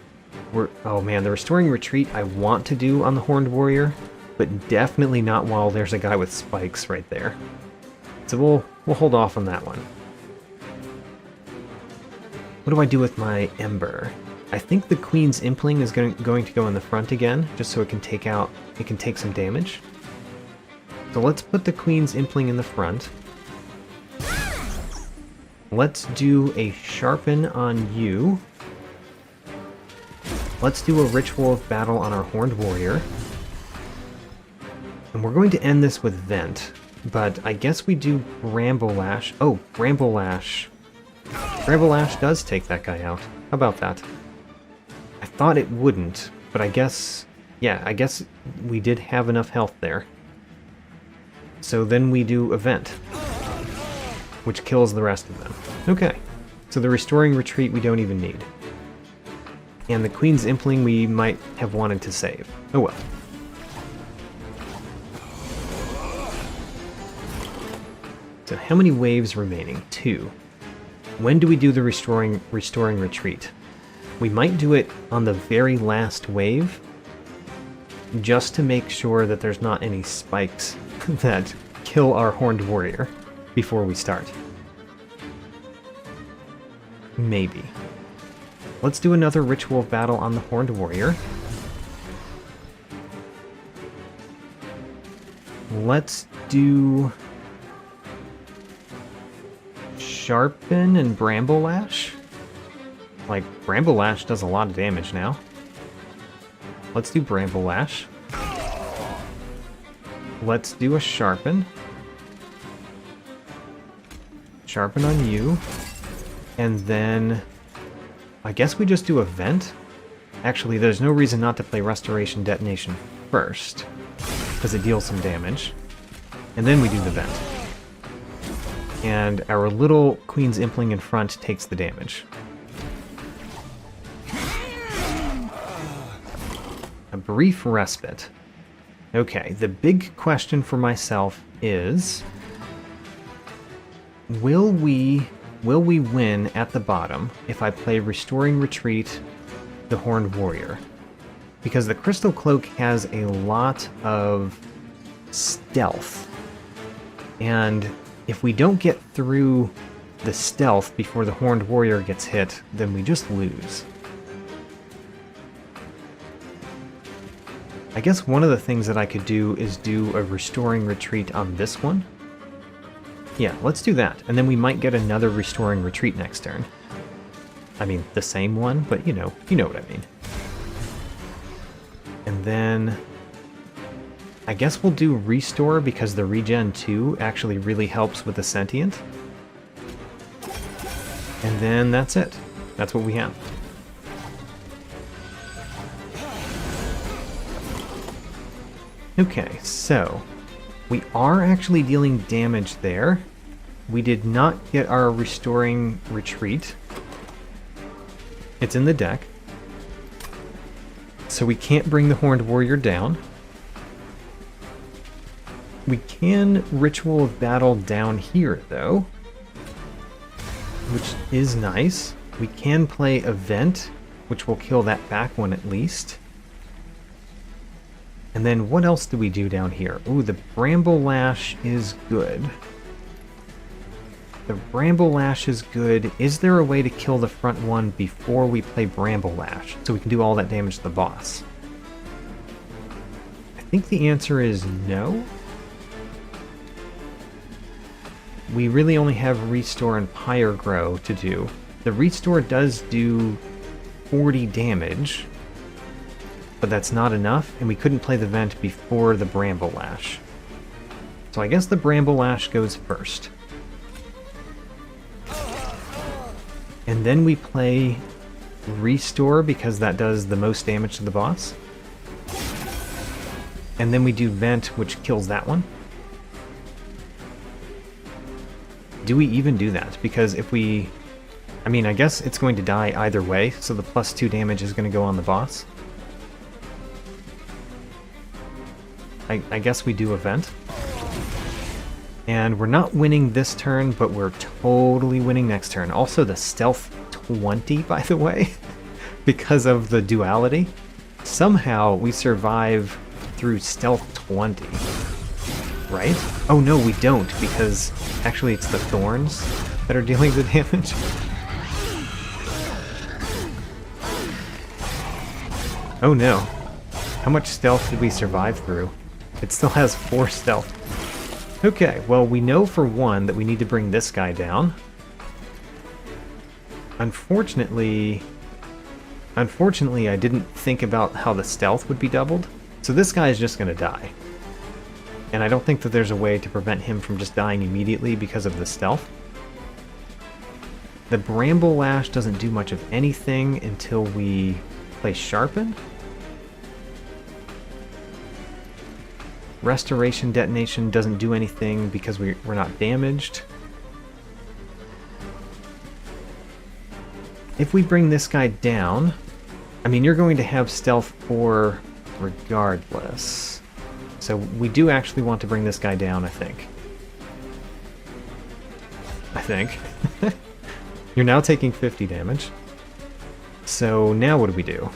oh man, the Restoring Retreat I want to do on the Horned Warrior, but definitely not while there's a guy with spikes right there. So we'll hold off on that one. What do I do with my Ember? I think the Queen's Impling is going to go in the front again, just so it can take some damage. So let's put the Queen's Impling in the front. Let's do a Sharpen on you. Let's do a Ritual of Battle on our Horned Warrior. And we're going to end this with Vent, but I guess we do Bramble Lash. Oh, Bramble Lash. Bramble Lash does take that guy out. How about that? I thought it wouldn't, but I guess... yeah, I guess we did have enough health there. So then we do Event, which kills the rest of them. Okay, so the Restoring Retreat we don't even need. And the Queen's Impling we might have wanted to save. Oh well. So how many waves remaining? 2. When do we do the Restoring Retreat? We might do it on the very last wave, just to make sure that there's not any spikes that kill our Horned Warrior before we start. Maybe. Let's do another Ritual of Battle on the Horned Warrior. Let's do Sharpen and Bramble Lash. Like, Bramble Lash does a lot of damage now. Let's do Bramble Lash. Let's do a Sharpen. Sharpen on you. And then I guess we just do a Vent. Actually, there's no reason not to play Restoration Detonation first, because it deals some damage. And then we do the Vent. And our little Queen's Impling in front takes the damage. A brief respite. Okay, the big question for myself is, will we win at the bottom if I play Restoring Retreat, the Horned Warrior? Because the Crystal Cloak has a lot of stealth, and if we don't get through the stealth before the Horned Warrior gets hit, then we just lose. I guess one of the things that I could do is do a Restoring Retreat on this one. Yeah, let's do that, and then we might get another Restoring Retreat next turn. I mean, the same one, but you know what I mean. And then I guess we'll do Restore, because the Regen 2 actually really helps with the Sentient. And then that's it. That's what we have. Okay, so we are actually dealing damage there. We did not get our Restoring Retreat. It's in the deck. So we can't bring the Horned Warrior down. We can Ritual of Battle down here, though, which is nice. We can play Event, which will kill that back one at least. And then what else do we do down here? Ooh, the Bramble Lash is good. The Bramble Lash is good. Is there a way to kill the front one before we play Bramble Lash, so we can do all that damage to the boss? I think the answer is no. We really only have Restore and Pyre Grow to do. The Restore does do 40 damage, but that's not enough, and we couldn't play the Vent before the Bramble Lash. So I guess the Bramble Lash goes first. And then we play Restore, because that does the most damage to the boss. And then we do Vent, which kills that one. Do we even do that? Because if we... I mean, I guess it's going to die either way, so the +2 damage is going to go on the boss. I guess we do Event. And we're not winning this turn, but we're totally winning next turn. Also, the Stealth 20, by the way, because of the duality. Somehow we survive through Stealth 20. Right? Oh no, we don't, because actually it's the thorns that are dealing the damage. Oh no. How much stealth did we survive through? It still has 4 stealth. Okay, well, we know for one that we need to bring this guy down. Unfortunately, I didn't think about how the stealth would be doubled, so this guy is just going to die. And I don't think that there's a way to prevent him from just dying immediately because of the stealth. The Bramble Lash doesn't do much of anything until we play Sharpen. Restoration Detonation doesn't do anything because we're not damaged. If we bring this guy down, I mean, you're going to have stealth 4 regardless. So we do actually want to bring this guy down, I think. You're now taking 50 damage. So now what do we do?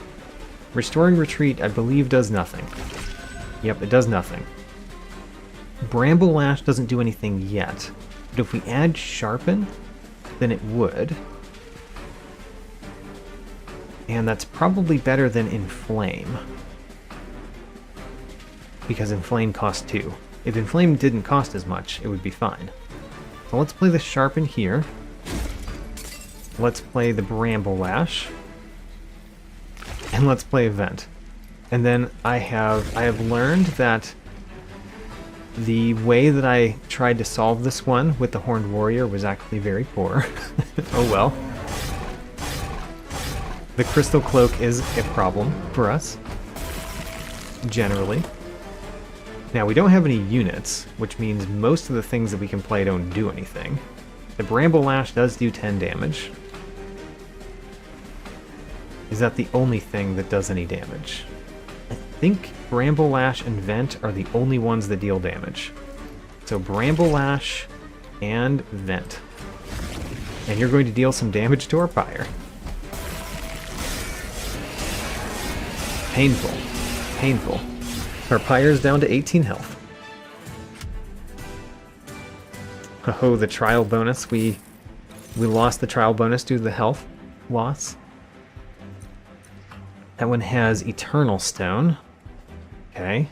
Restoring Retreat, I believe, does nothing. Yep, it does nothing. Bramble Lash doesn't do anything yet. But if we add Sharpen, then it would. And that's probably better than Inflame. Because Inflame costs 2. If Inflame didn't cost as much, it would be fine. So let's play the Sharpen here. Let's play the Bramble Lash. And let's play Event. And then I have learned that the way that I tried to solve this one with the Horned Warrior was actually very poor. Oh well. The Crystal Cloak is a problem for us, generally. Now, we don't have any units, which means most of the things that we can play don't do anything. The Bramble Lash does do 10 damage. Is that the only thing that does any damage? I think Bramble Lash and Vent are the only ones that deal damage. So Bramble Lash and Vent. And you're going to deal some damage to our Pyre. Painful. Painful. Our Pyre's down to 18 health. Oh, the trial bonus. We lost the trial bonus due to the health loss. That one has Eternal Stone. Okay.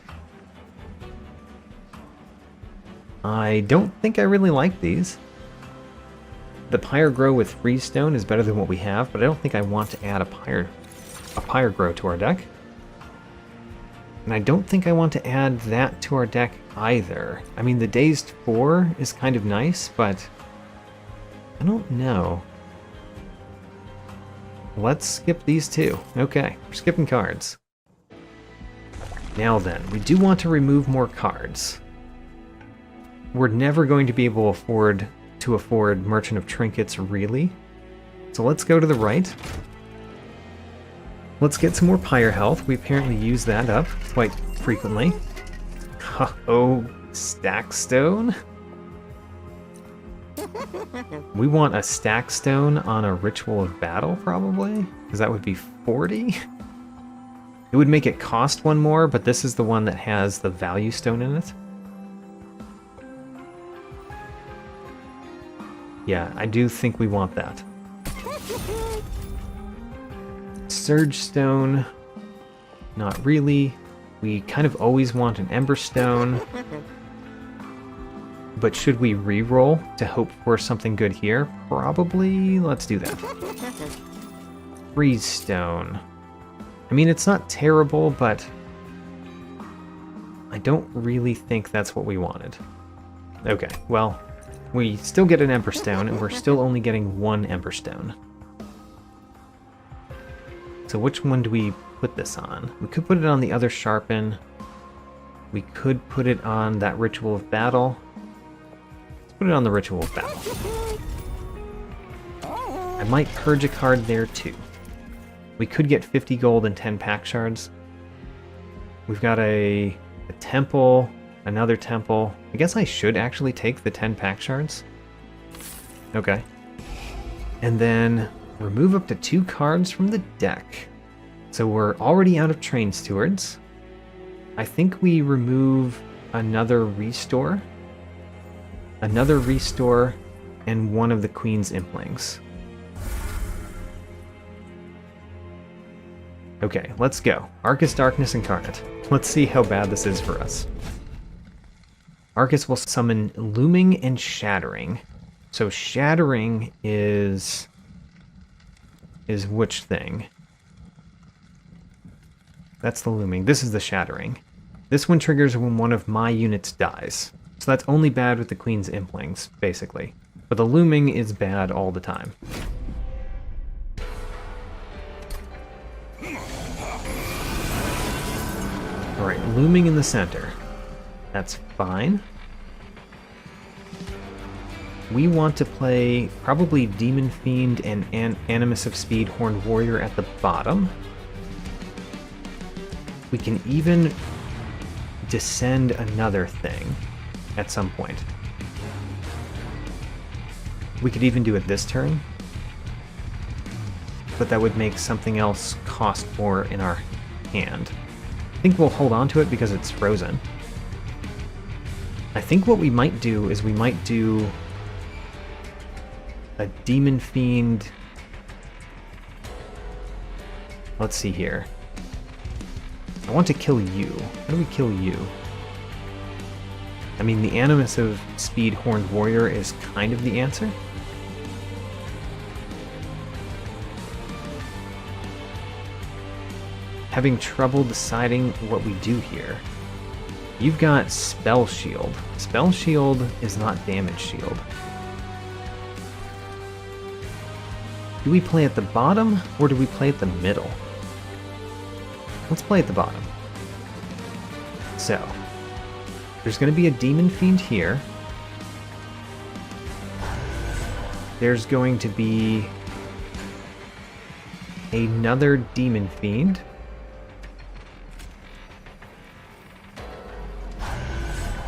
I don't think I really like these. The Pyre Grow with Freeze Stone is better than what we have, but I don't think I want to add a Pyre Grow to our deck. And I don't think I want to add that to our deck either. I mean, the Dazed 4 is kind of nice, but I don't know. Let's skip these two. Okay, we're skipping cards. Now then, we do want to remove more cards. We're never going to be able to afford Merchant of Trinkets, really. So let's go to the right. Let's get some more Pyre health. We apparently use that up quite frequently. Oh, Stack Stone? We want a Stack Stone on a Ritual of Battle, probably? Because that would be 40? It would make it cost 1 more, but this is the one that has the Value Stone in it. Yeah, I do think we want that. Surge Stone, not really. We kind of always want an Ember Stone. But should we re-roll to hope for something good here? Probably. Let's do that. Freeze Stone. I mean, it's not terrible, but I don't really think that's what we wanted. Okay, well, we still get an Ember Stone, and we're still only getting 1 Ember Stone. So which one do we put this on? We could put it on the other Sharpen. We could put it on that Ritual of Battle. Let's put it on the Ritual of Battle. I might purge a card there too. We could get 50 gold and 10 pact shards. We've got a temple, another temple. I guess I should actually take the 10 pact shards. Okay. And then remove up to 2 cards from the deck. So we're already out of Train Stewards. I think we remove another restore, and one of the Queen's Implings. Okay, let's go. Arcus Darkness Incarnate. Let's see how bad this is for us. Arcus will summon Looming and Shattering. So Shattering is which thing? That's the Looming. This is the Shattering. This one triggers when one of my units dies. So that's only bad with the Queen's Implings, basically. But the Looming is bad all the time. Alright, Looming in the center. That's fine. We want to play probably Demon Fiend and Animus of Speed Horned Warrior at the bottom. We can even descend another thing at some point. We could even do it this turn, but that would make something else cost more in our hand. I think we'll hold on to it because it's frozen. I think what we might do is we might do a Demon Fiend. Let's see here. I want to kill you. How do we kill you? I mean, the Animus of Speed Horned Warrior is kind of the answer. Having trouble deciding what we do here. You've got Spell Shield. Spell Shield is not Damage Shield. Do we play at the bottom, or do we play at the middle? Let's play at the bottom. So, there's going to be a Demon Fiend here. There's going to be another Demon Fiend.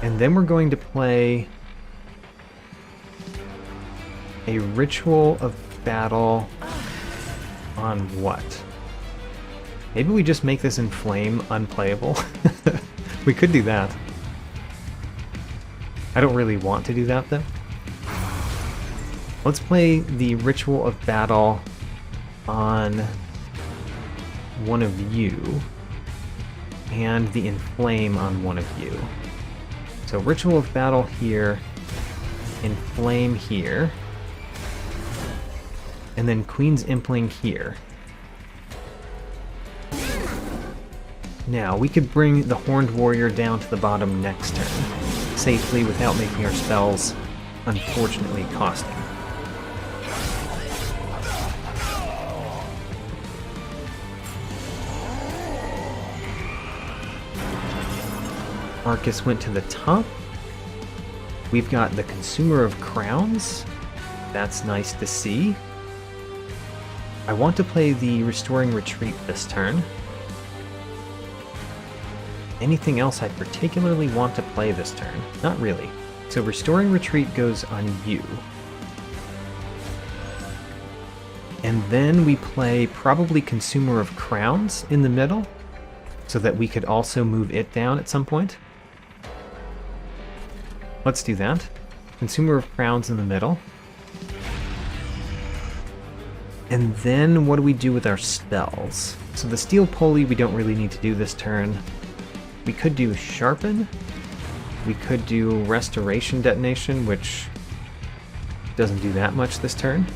And then we're going to play a Ritual of Battle on what? Maybe we just make this Inflame unplayable? We could do that. I don't really want to do that, though. Let's play the Ritual of Battle on one of you, and the Inflame on one of you. So Ritual of Battle here, Inflame here, and then Queen's Impling here. Now, we could bring the Horned Warrior down to the bottom next turn, safely without making our spells unfortunately costing. Arcus went to the top. We've got the Consumer of Crowns. That's nice to see. I want to play the Restoring Retreat this turn. Anything else I particularly want to play this turn? Not really. So Restoring Retreat goes on you. And then we play probably Consumer of Crowns in the middle, so that we could also move it down at some point. Let's do that. Consumer of Crowns in the middle. And then what do we do with our spells? So the Steel Pulley we don't really need to do this turn. We could do Sharpen. We could do Restoration Detonation, which doesn't do that much this turn.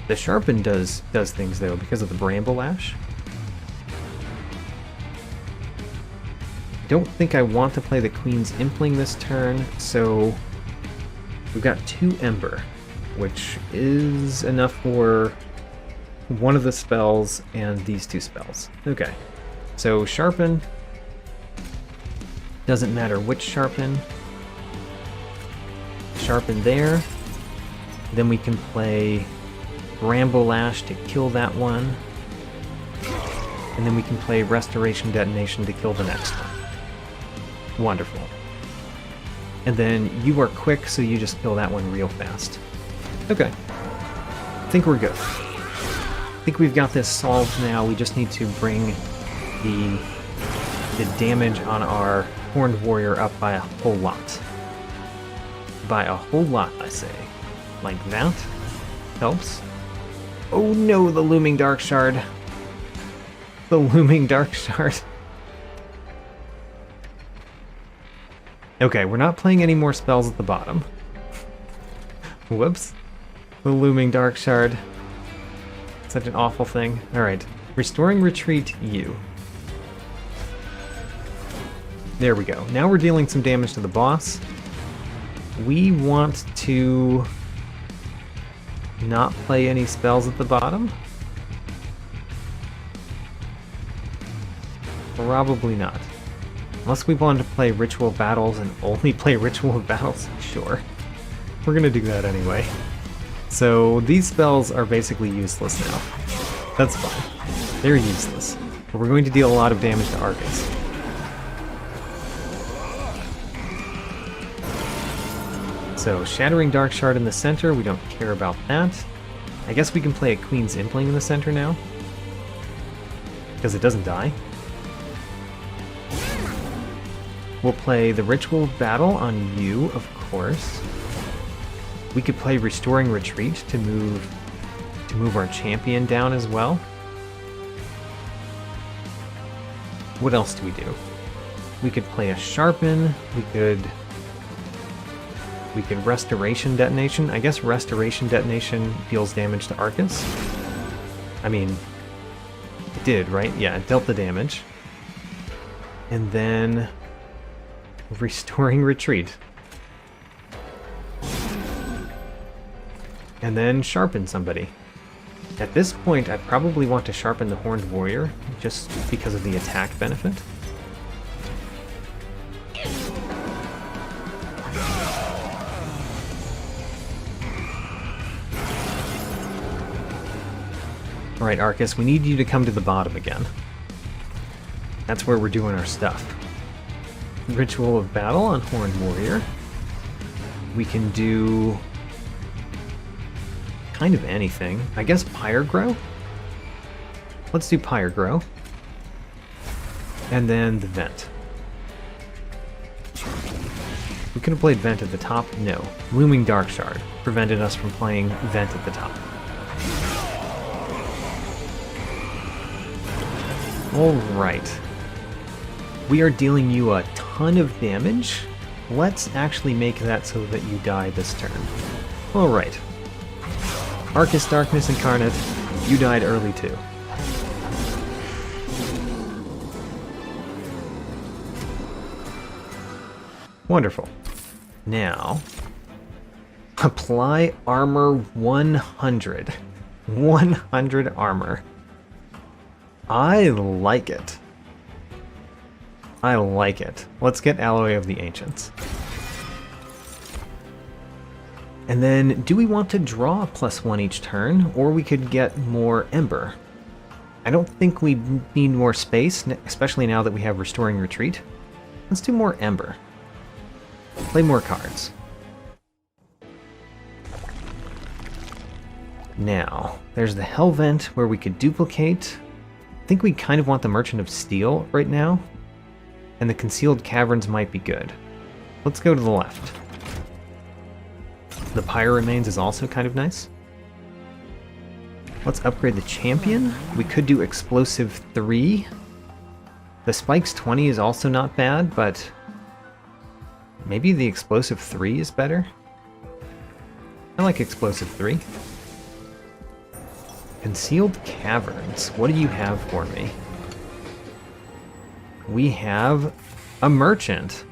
The Sharpen does things, though, because of the Bramble Lash. Don't think I want to play the Queen's Impling this turn, so we've got 2 Ember, which is enough for one of the spells and these 2 spells. Okay, so Sharpen. Doesn't matter which Sharpen. Sharpen there. Then we can play Bramble Lash to kill that one. And then we can play Restoration Detonation to kill the next one. Wonderful. And then you are quick, so you just kill that one real fast. Okay. I think we're good. I think we've got this solved now. We just need to bring the the damage on our Horned Warrior up by a whole lot. By a whole lot, I say. Like that. Helps. Oh no, the Looming Dark Shard. The Looming Dark Shard. Okay, we're not playing any more spells at the bottom. Whoops. The Looming Dark Shard. Such an awful thing. Alright. Restoring Retreat, you. There we go. Now we're dealing some damage to the boss. We want to not play any spells at the bottom. Probably not. Unless we want to play Ritual Battles and only play Ritual Battles, sure. We're gonna do that anyway. So these spells are basically useless now. That's fine. They're useless. But we're going to deal a lot of damage to Archus. So Shattering Dark Shard in the center, we don't care about that. I guess we can play a Queen's Impling in the center now. Because it doesn't die. We'll play the Ritual Battle on you, of course. We could play Restoring Retreat to move our champion down as well. What else do we do? We could play a Sharpen. We could Restoration Detonation. I guess Restoration Detonation deals damage to Archus. I mean, it did, right? Yeah, it dealt the damage. And then Restoring Retreat. And then Sharpen somebody. At this point, I probably want to Sharpen the Horned Warrior, just because of the attack benefit. Alright, Archus, we need you to come to the bottom again. That's where we're doing our stuff. Ritual of Battle on Horned Warrior. We can do kind of anything. I guess Pyregrow? Let's do Pyregrow. And then the Vent. We could have played Vent at the top. No. Looming Dark Shard prevented us from playing Vent at the top. Alright. We are dealing you a ton of damage. Let's actually make that so that you die this turn. Alright. Arcus Darkness Incarnate, you died early too. Wonderful. Now, apply armor 100. 100 armor. I like it. I like it. Let's get Alloy of the Ancients. And then, do we want to draw a +1 each turn, or we could get more Ember? I don't think we need more space, especially now that we have Restoring Retreat. Let's do more Ember. Play more cards. Now, there's the Hellvent where we could duplicate. I think we kind of want the Merchant of Steel right now. And the Concealed Caverns might be good. Let's go to the left. The Pyre Remains is also kind of nice. Let's upgrade the champion. We could do Explosive 3. The Spikes 20 is also not bad, but maybe the Explosive 3 is better. I like Explosive 3. Concealed Caverns. What do you have for me? We have a Merchant.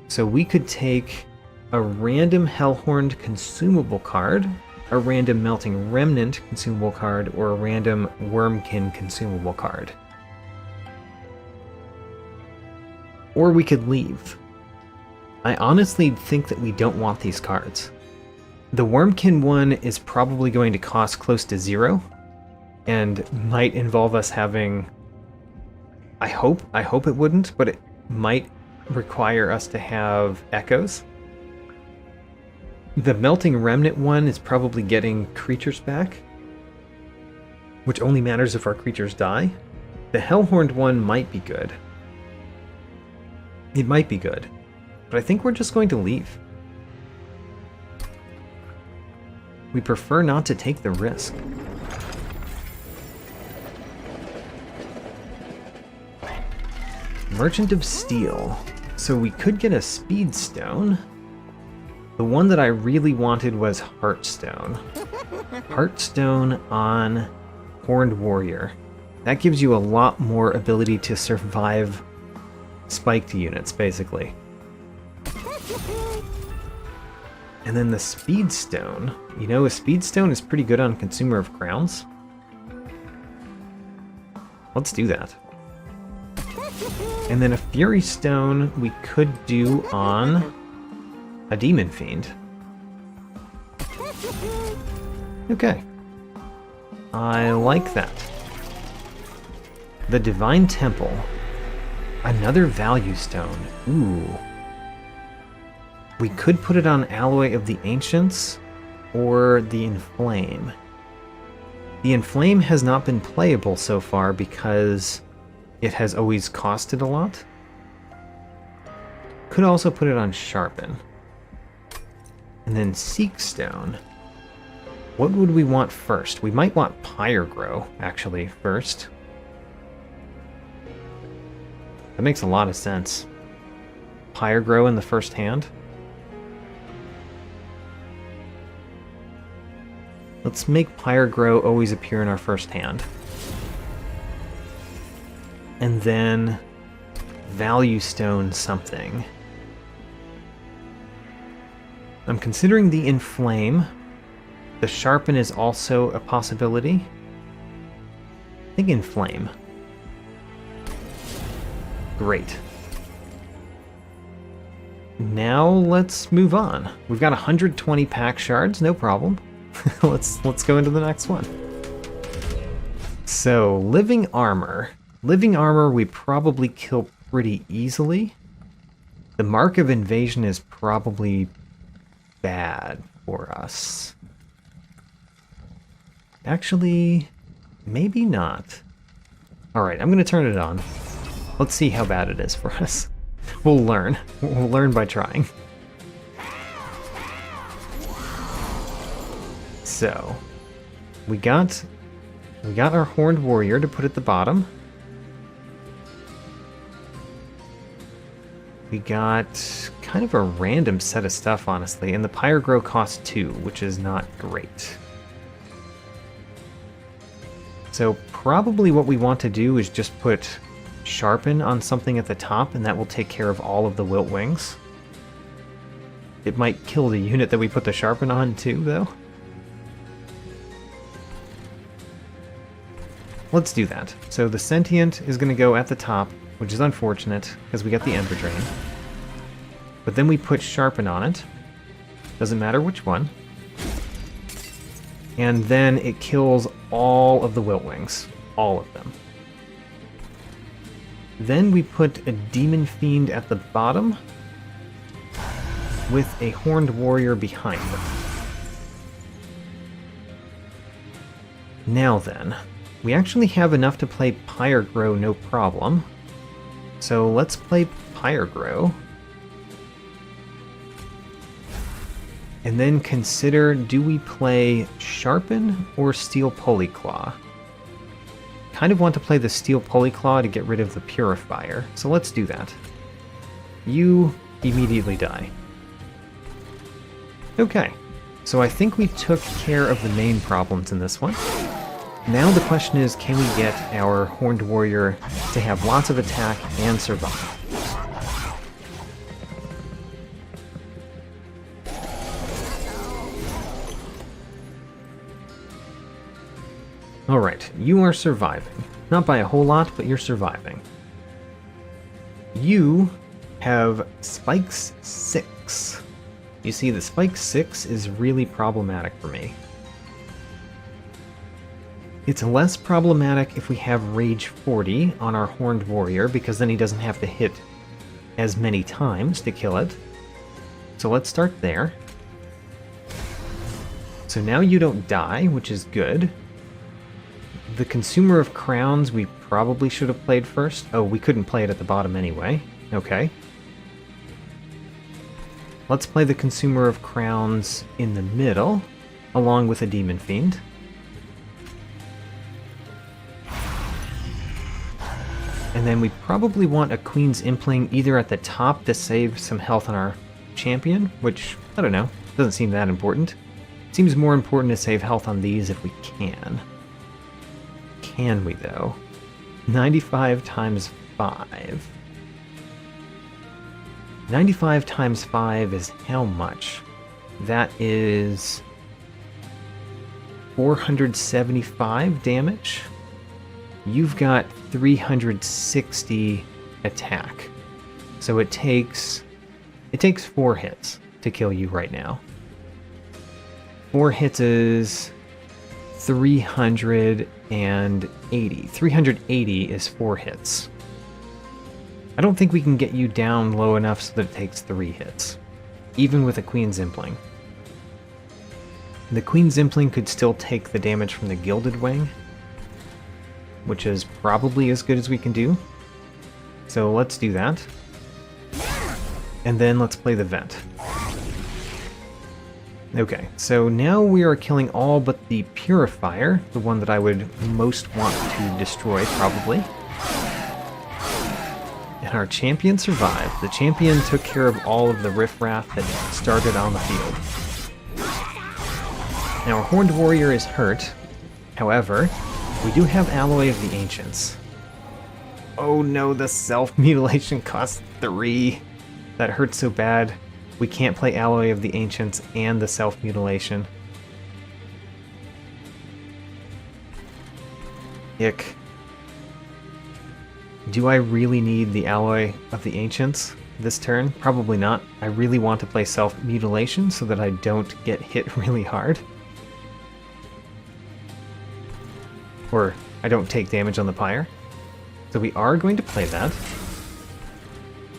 So we could take a random Hellhorned consumable card, a random Melting Remnant consumable card, or a random Wormkin consumable card. Or we could leave. I honestly think that we don't want these cards. The Wormkin one is probably going to cost close to 0, and might involve us having... I hope it wouldn't, but it might require us to have Echoes. The Melting Remnant one is probably getting creatures back, which only matters if our creatures die. The Hellhorned one might be good. It might be good. But I think we're just going to leave. We prefer not to take the risk. Merchant of Steel. So we could get a Speedstone. The one that I really wanted was Heartstone. Heartstone on Horned Warrior. That gives you a lot more ability to survive spiked units, basically. And then the Speedstone. You know, a Speedstone is pretty good on Consumer of Crowns. Let's do that. And then a Fury Stone we could do on a Demon Fiend. Okay. I like that. The Divine Temple. Another Value Stone. Ooh. We could put it on Alloy of the Ancients or the Inflame. The Inflame has not been playable so far because it has always costed a lot. Could also put it on Sharpen. And then Seek Stone. What would we want first? We might want Pyregrow, actually, first. That makes a lot of sense. Pyregrow in the first hand. Let's make Pyregrow always appear in our first hand. And then Value Stone something. I'm considering the Inflame. The Sharpen is also a possibility. I think Inflame. Great. Now let's move on. We've got 120 pack shards, no problem. Let's go into the next one. So, Living Armor. Living Armor we probably kill pretty easily. The Mark of Invasion is probably bad for us. Actually, maybe not. Alright, I'm going to turn it on. Let's see how bad it is for us. We'll learn. We'll learn by trying. So, we got our Horned Warrior to put at the bottom. We got kind of a random set of stuff, honestly, and the Pyregrow costs 2, which is not great. So probably what we want to do is just put Sharpen on something at the top, and that will take care of all of the Wilt Wings. It might kill the unit that we put the Sharpen on too, though. Let's do that. So the Sentient is going to go at the top, which is unfortunate, because we got the Ember Drain. But then we put Sharpen on it. Doesn't matter which one. And then it kills all of the Wilt Wings. All of them. Then we put a Demon Fiend at the bottom, with a Horned Warrior behind them. Now then, we actually have enough to play Pyregrow no problem. So let's play Pyregrow. And then consider, do we play Sharpen or Steel Polyclaw? Kind of want to play the Steel Polyclaw to get rid of the Purifier, so let's do that. You immediately die. Okay, so I think we took care of the main problems in this one. Now the question is, can we get our Horned Warrior to have lots of attack and survive? Alright, you are surviving. Not by a whole lot, but you're surviving. You have Spikes 6. You see, the Spike 6 is really problematic for me. It's less problematic if we have Rage 40 on our Horned Warrior, because then he doesn't have to hit as many times to kill it. So let's start there. So now you don't die, which is good. The Consumer of Crowns we probably should have played first. Oh, we couldn't play it at the bottom anyway. Okay. Let's play the Consumer of Crowns in the middle, along with a Demon Fiend. And then we probably want a Queen's Impling either at the top to save some health on our champion, which, I don't know, doesn't seem that important. Seems more important to save health on these if we can. Can we, though? 95 times 5. 95 times 5 is how much? That is 475 damage. You've got 360 attack. So it takes 4 hits to kill you right now. 4 hits is 380. 380 is 4 hits. I don't think we can get you down low enough so that it takes 3 hits, even with a Queen's Impling. The Queen's Impling could still take the damage from the Gilded Wing, which is probably as good as we can do. So let's do that. And then let's play the Vent. Okay, so now we are killing all but the Purifier, the one that I would most want to destroy, probably. And our champion survived. The champion took care of all of the riffraff that started on the field. Now our Horned Warrior is hurt. However, we do have Alloy of the Ancients. Oh no, the self-mutilation costs 3. That hurts so bad. We can't play Alloy of the Ancients and the self-mutilation. Ick. Do I really need the Alloy of the Ancients this turn? Probably not. I really want to play self-mutilation so that I don't get hit really hard. Or I don't take damage on the pyre. So we are going to play that.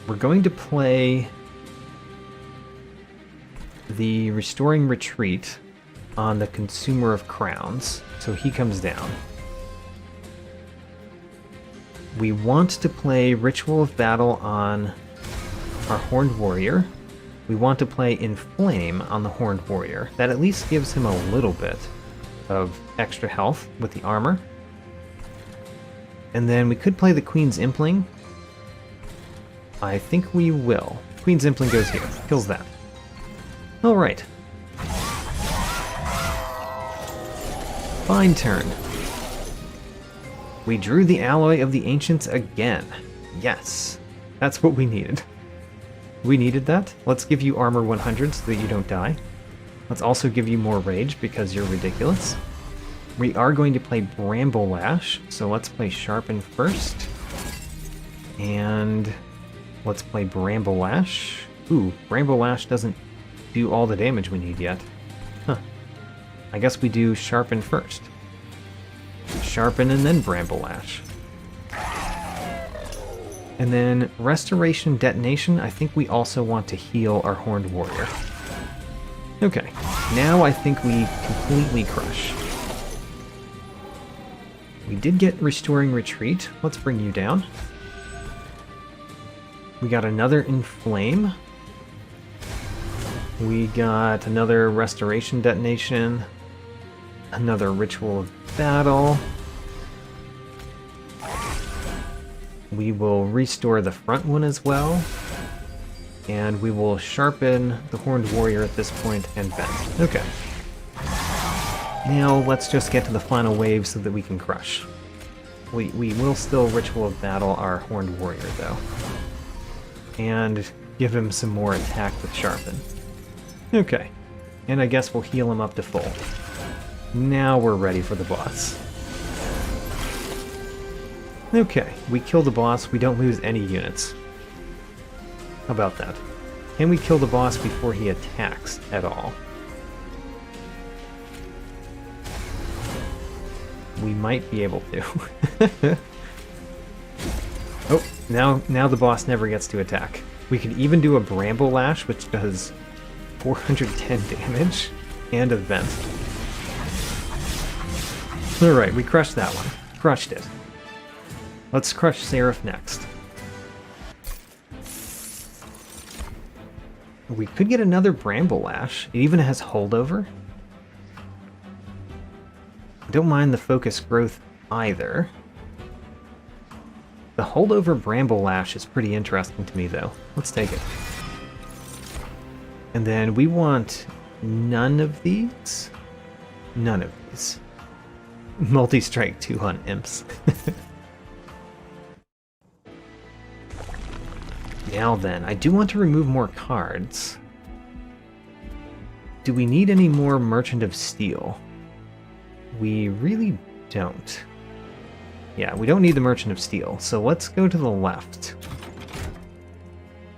We're going to play the Restoring Retreat on the Consumer of Crowns, so he comes down. We want to play Ritual of Battle on our Horned Warrior. We want to play Inflame on the Horned Warrior. That at least gives him a little bit of extra health with the armor. And then we could play the Queen's Impling. I think we will. Queen's Impling goes here. Kills that. Alright. Fine turn. We drew the Alloy of the Ancients again. Yes. That's what we needed. We needed that. Let's give you armor 100 so that you don't die. Let's also give you more rage because you're ridiculous. We are going to play Bramble Lash, so let's play Sharpen first. And let's play Bramble Lash. Ooh, Bramble Lash doesn't do all the damage we need yet. Huh. I guess we do Sharpen first. Sharpen and then Bramble Lash. And then Restoration Detonation, I think we also want to heal our Horned Warrior. Okay, now I think we completely crush. We did get Restoring Retreat. Let's bring you down. We got another Inflame. We got another Restoration Detonation. Another Ritual of Battle. We will restore the front one as well. And we will sharpen the Horned Warrior at this point and vent. Okay. Now let's just get to the final wave so that we can crush. We will still Ritual of Battle our Horned Warrior though. And give him some more attack with Sharpen. Okay. And I guess we'll heal him up to full. Now we're ready for the boss. Okay, we kill the boss, we don't lose any units. How about that? Can we kill the boss before he attacks at all? We might be able to. Oh, now the boss never gets to attack. We could even do a Bramble Lash, which does 410 damage, and a vent. Alright, we crushed that one. Crushed it. Let's crush Seraph next. We could get another Bramble Lash. It even has holdover. I don't mind the focus growth either. The holdover Bramble Lash is pretty interesting to me, though. Let's take it. And then we want none of these. None of these. Multi-strike 2 hunt imps. Now then, I do want to remove more cards. Do we need any more Merchant of Steel? We really don't. Yeah, we don't need the Merchant of Steel, so let's go to the left.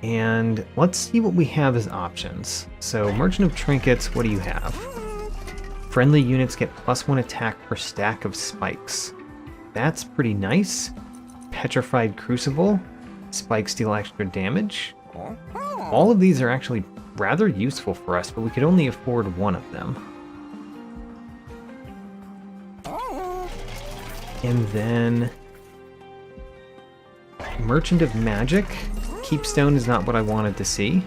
And let's see what we have as options. So, Merchant of Trinkets, what do you have? Friendly units get +1 attack per stack of spikes. That's pretty nice. Petrified Crucible. Spikes deal extra damage. All of these are actually rather useful for us, but we could only afford one of them. And then Merchant of Magic. Keepstone is not what I wanted to see,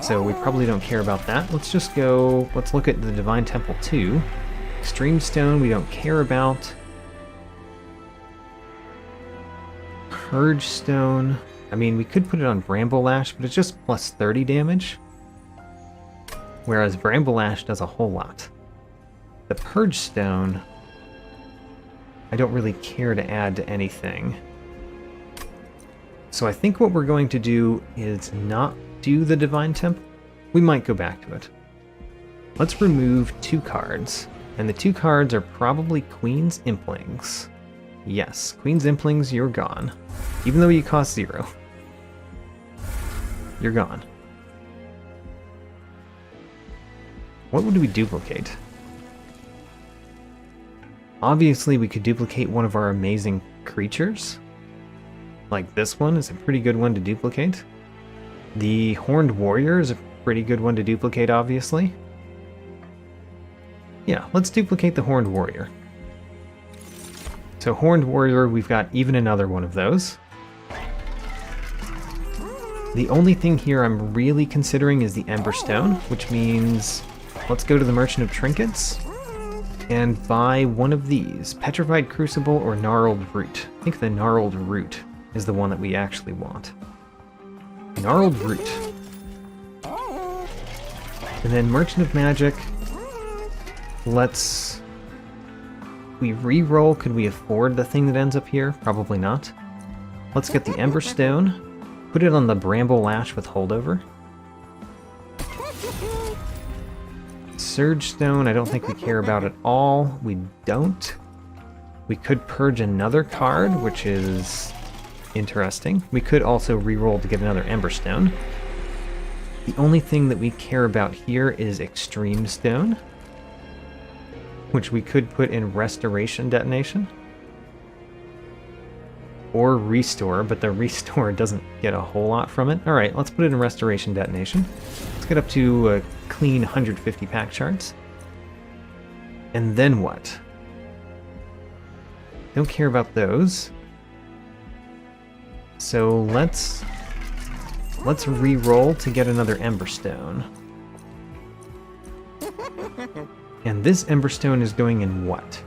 so we probably don't care about that. Let's just go, let's look at the Divine Temple 2. Extreme Stone we don't care about. Purge Stone. I mean, we could put it on Bramble Lash, but it's just +30 damage. Whereas Bramble Lash does a whole lot. The Purge Stone, I don't really care to add to anything. So I think what we're going to do is not do the Divine Temple. We might go back to it. Let's remove 2 cards. And the 2 cards are probably Queen's Implings. Yes, Queen's Implings, you're gone. Even though you cost 0. You're gone. What would we duplicate? Obviously, we could duplicate one of our amazing creatures. Like this one is a pretty good one to duplicate. The Horned Warrior is a pretty good one to duplicate, obviously. Yeah, let's duplicate the Horned Warrior. So Horned Warrior, we've got even another one of those. The only thing here I'm really considering is the Ember Stone, which means let's go to the Merchant of Trinkets and buy one of these, Petrified Crucible or Gnarled Root. I think the Gnarled Root is the one that we actually want. Gnarled Root. And then Merchant of Magic. Let's... we re-roll, could we afford the thing that ends up here? Probably not. Let's get the Ember Stone. Put it on the Bramble Lash with holdover. Surge Stone, I don't think we care about at all. We don't. We could purge another card, which is interesting. We could also re-roll to get another Ember Stone. The only thing that we care about here is Extreme Stone, which we could put in Restoration Detonation. Or Restore, but the Restore doesn't get a whole lot from it. Alright, let's put it in Restoration Detonation. Let's get up to a clean 150 pack shards. And then what? Don't care about those. So let's re-roll to get another Ember Stone. And this Ember Stone is going in what?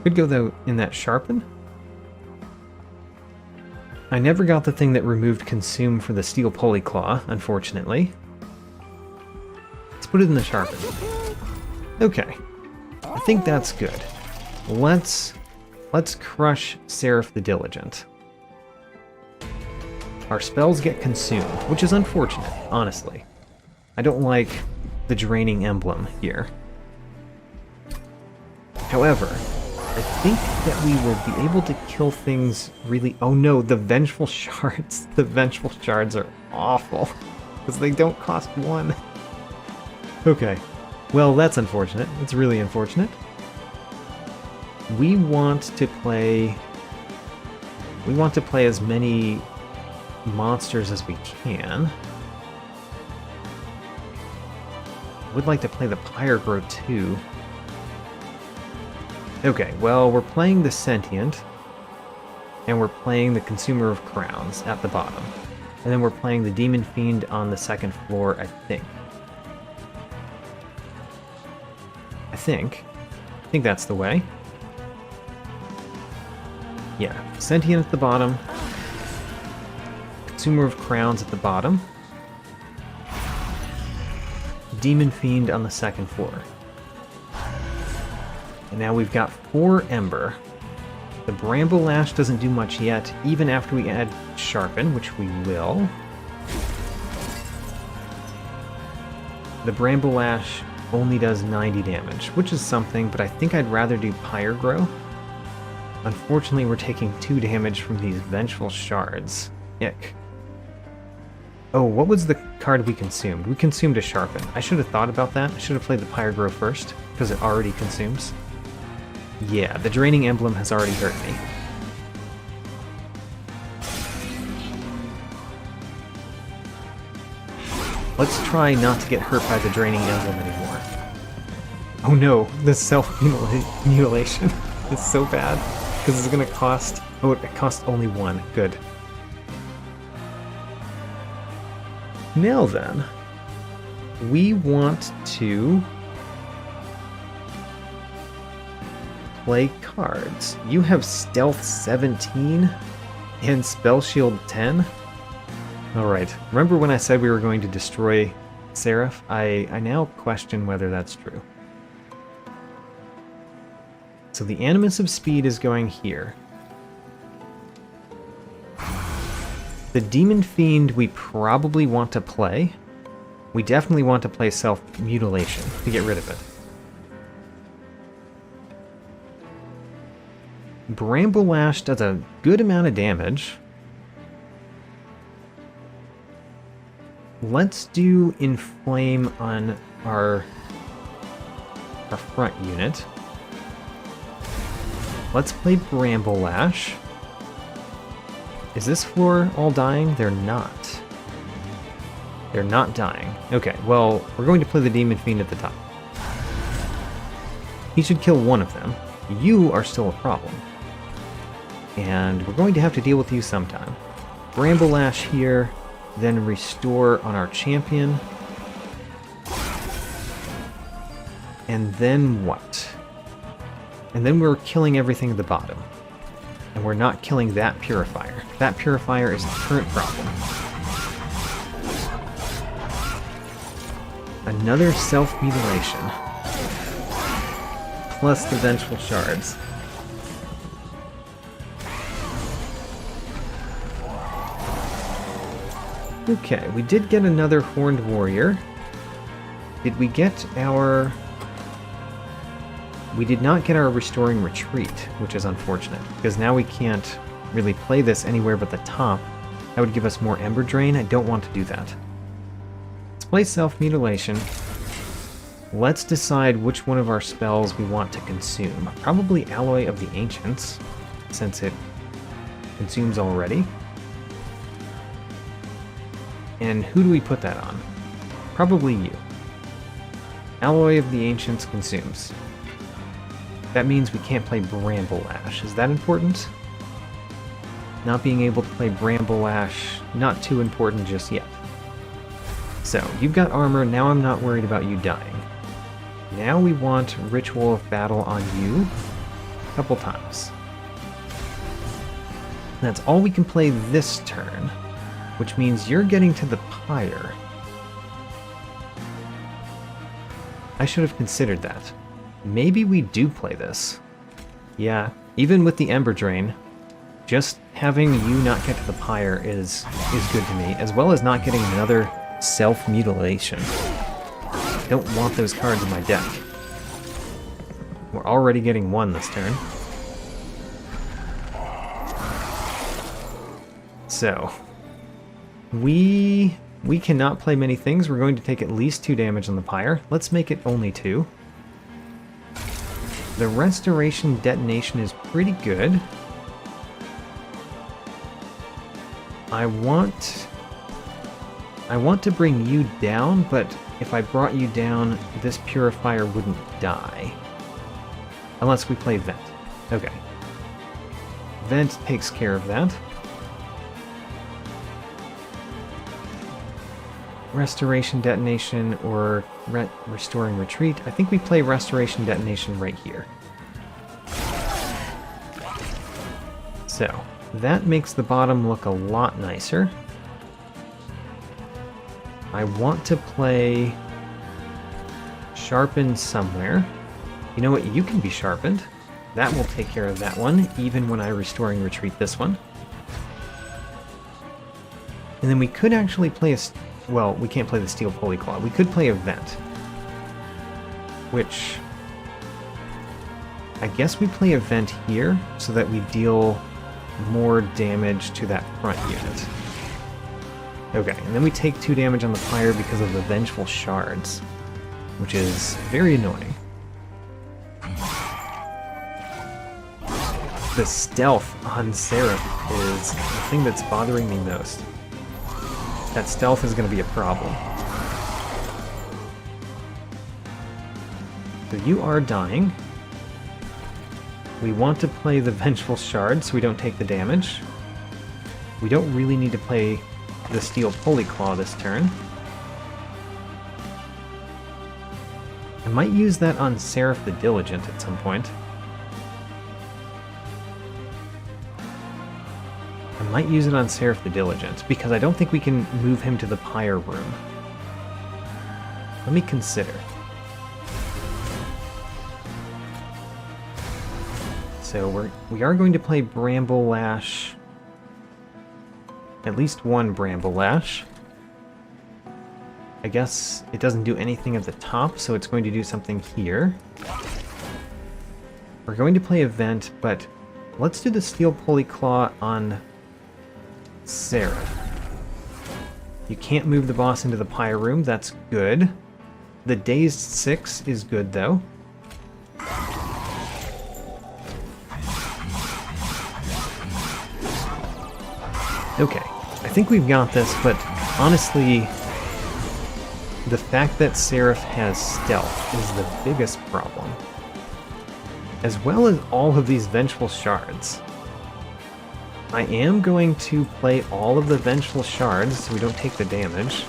Could go though in that Sharpen. I never got the thing that removed Consume for the Steel Polyclaw, unfortunately. Let's put it in the Sharpen. Okay. I think that's good. Let's crush Seraph the Diligent. Our spells get consumed, which is unfortunate, honestly. I don't like the draining emblem here. However, I think that we will be able to kill things really... oh no, the Vengeful Shards. The Vengeful Shards are awful, because they don't cost 1. Okay, well that's unfortunate. It's really unfortunate. We want to play as many monsters as we can. I would like to play the Pyregro too. Okay, well, we're playing the Sentient. and we're playing the Consumer of Crowns at the bottom. And then we're playing the Demon Fiend on the second floor, I think. I think that's the way. Yeah, Sentient at the bottom. Consumer of Crowns at the bottom. Demon Fiend on the second floor. And now we've got 4 Ember. The Bramble Lash doesn't do much yet, even after we add Sharpen, which we will. The Bramble Lash only does 90 damage, which is something, but I think I'd rather do Pyre Grow. Unfortunately, we're taking 2 damage from these Vengeful Shards. Ick. Oh, what was the card we consumed? We consumed a Sharpen. I should have thought about that. I should have played the Pyre Grow first, because it already consumes. Yeah, the Draining Emblem has already hurt me. Let's try not to get hurt by the Draining Emblem anymore. Oh no, the self-mutilation is so bad, because it's going to cost... Oh, it costs only 1. Good. Now then, we want to play cards. You have Stealth 17 and Spell Shield 10. Alright, remember when I said we were going to destroy Seraph? I now question whether that's true. So the Animus of Speed is going here. The Demon Fiend we probably want to play. We definitely want to play Self-Mutilation to get rid of it. Bramble Lash does a good amount of damage. Let's do Inflame on our front unit. Let's play Bramble Lash. Is this floor all dying? They're not. They're not dying. Okay, well, we're going to play the Demon Fiend at the top. He should kill one of them. You are still a problem. And we're going to have to deal with you sometime. Bramble Lash here, then Restore on our champion. And then what? And then we're killing everything at the bottom. And we're not killing that Purifier. That Purifier is the current problem. Another Self-Mutilation. Plus the Vengeful Shards. Okay, we did get another Horned Warrior. Did we get our... We did not get our Restoring Retreat, which is unfortunate, because now we can't really play this anywhere but the top. That would give us more Ember Drain. I don't want to do that. Let's play Self-Mutilation. Let's decide which one of our spells we want to consume. Probably Alloy of the Ancients, since it consumes already. And who do we put that on? Probably you. Alloy of the Ancients consumes. That means we can't play Bramble Lash. Is that important? Not being able to play Bramble Lash, not too important just yet. So, you've got armor, now I'm not worried about you dying. Now we want Ritual of Battle on you a couple times. That's all we can play this turn, which means you're getting to the Pyre. I should have considered that. Maybe we do play this. Yeah, even with the Ember Drain, just having you not get to the Pyre is good to me, as well as not getting another Self-Mutilation. Don't want those cards in my deck. We're already getting one this turn. So, we cannot play many things. We're going to take at least 2 damage on the Pyre. Let's make it only 2. The Restoration Detonation is pretty good. I want to bring you down, but if I brought you down, this Purifier wouldn't die. Unless we play Vent. Okay. Vent takes care of that. Restoration Detonation or Restoring Retreat. I think we play Restoration Detonation right here. So, that makes the bottom look a lot nicer. I want to play Sharpen somewhere. You know what? You can be sharpened. That will take care of that one, even when I Restoring Retreat this one. And then we could actually play a... Well, we can't play the Steel Polyclaw. We could play a Vent. Which... I guess we play a Vent here, so that we deal more damage to that front unit. Okay, and then we take 2 damage on the Pyre because of the Vengeful Shards, which is very annoying. The stealth on Seraph is the thing that's bothering me most. That stealth is going to be a problem. So you are dying. We want to play the Vengeful Shard so we don't take the damage. We don't really need to play the Steel Polyclaw this turn. I might use that on Seraph the Diligent at some point. I might use it on Seraph the Diligent, because I don't think we can move him to the Pyre room. Let me consider. So we are going to play Bramble Lash. At least one Bramble Lash. I guess it doesn't do anything at the top, so it's going to do something here. We're going to play a Vent, but let's do the Steel Polyclaw on Seraph. You can't move the boss into the Pyre room, that's good. The Dazed 6 is good, though. Okay, I think we've got this, but honestly, the fact that Seraph has stealth is the biggest problem. As well as all of these Vengeful Shards. I am going to play all of the Vengeful Shards so we don't take the damage.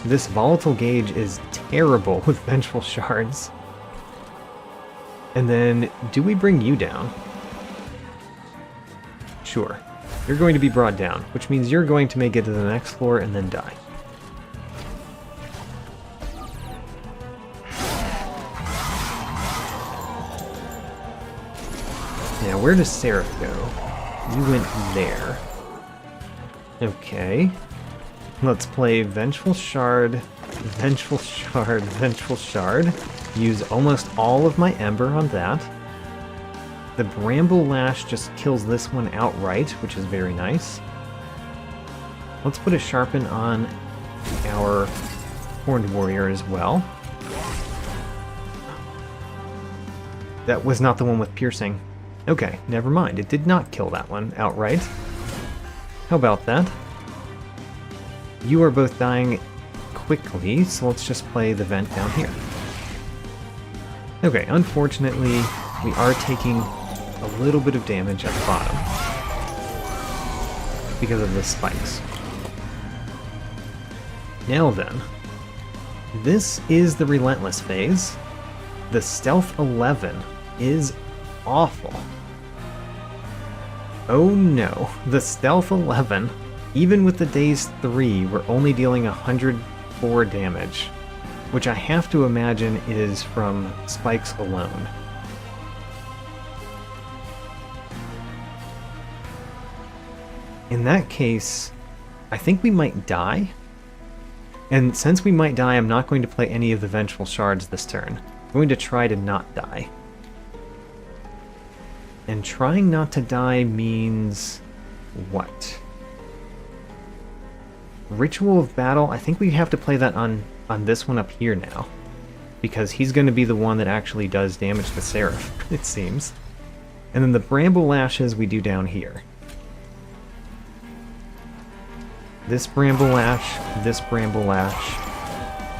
This Volatile Gauge is terrible with Vengeful Shards. And then, do we bring you down? Sure. You're going to be brought down, which means you're going to make it to the next floor and then die. Now, where does Seraph go? You went there. Okay. Let's play Vengeful Shard, Vengeful Shard, Vengeful Shard. Use almost all of my Ember on that. The Bramble Lash just kills this one outright, which is very nice. Let's put a Sharpen on our Horned Warrior as well. That was not the one with Piercing. Okay, never mind. It did not kill that one outright. How about that? You are both dying quickly, so let's just play the Vent down here. Okay, unfortunately, we are taking a little bit of damage at the bottom because of the spikes. Now then, this is the Relentless phase. The Stealth 11 is awful. Oh no, the Stealth 11, even with the Daze 3, we're only dealing 104 damage, which I have to imagine is from spikes alone. In that case, I think we might die. And since we might die, I'm not going to play any of the Vengeful Shards this turn. I'm going to try to not die. And trying not to die means what? Ritual of Battle, I think we have to play that on this one up here now. Because he's going to be the one that actually does damage to Seraph, it seems. And then the Bramble Lashes we do down here. This Bramble Lash,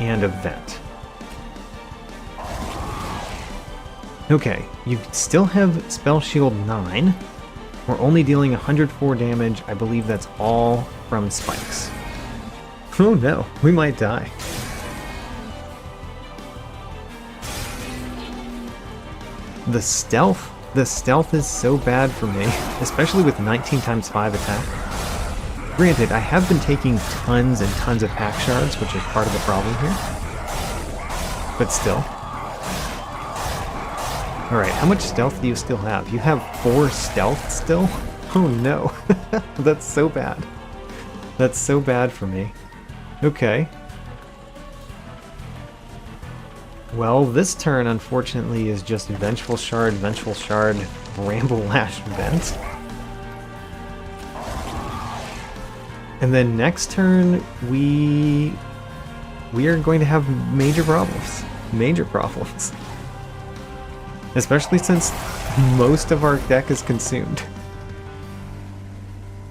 and a Vent. Okay, you still have Spell Shield 9, We're only dealing 104 damage. I believe that's all from spikes. Oh no, we might die. The stealth is so bad for me, especially with 19 times 5 attack. Granted, I have been taking tons and tons of pact shards, which is part of the problem here. But still. Alright, how much stealth do you still have? You have 4 stealth still? Oh no. That's so bad. That's so bad for me. Okay. Well, this turn, unfortunately, is just Vengeful Shard, Ramble Lash, Vent. And then next turn, we are going to have major problems. Major problems. Especially since most of our deck is consumed.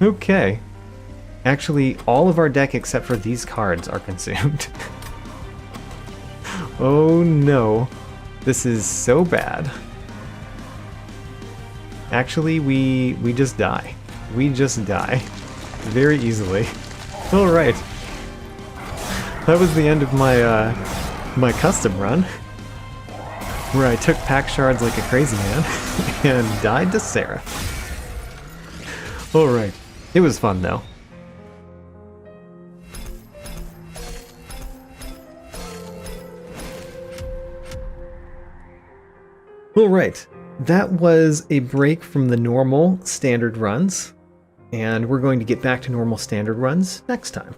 Okay. Actually, all of our deck except for these cards are consumed. Oh no. This is so bad. Actually, we just die. We just die. Very easily. Alright. That was the end of my my custom run. Where I took pact shards like a crazy man and died to Seraph. Alright. It was fun though. Alright, that was a break from the normal standard runs, and we're going to get back to normal standard runs next time.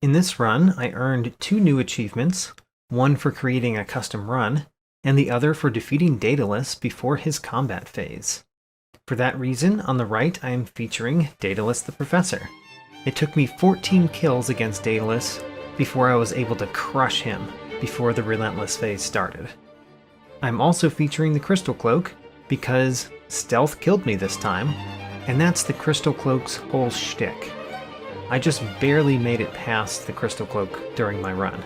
In this run, I earned 2 new achievements, one for creating a custom run, and the other for defeating Daedalus before his combat phase. For that reason, on the right I am featuring Daedalus the Professor. It took me 14 kills against Daedalus before I was able to crush him before the Relentless phase started. I'm also featuring the Crystal Cloak because stealth killed me this time, and that's the Crystal Cloak's whole shtick. I just barely made it past the Crystal Cloak during my run.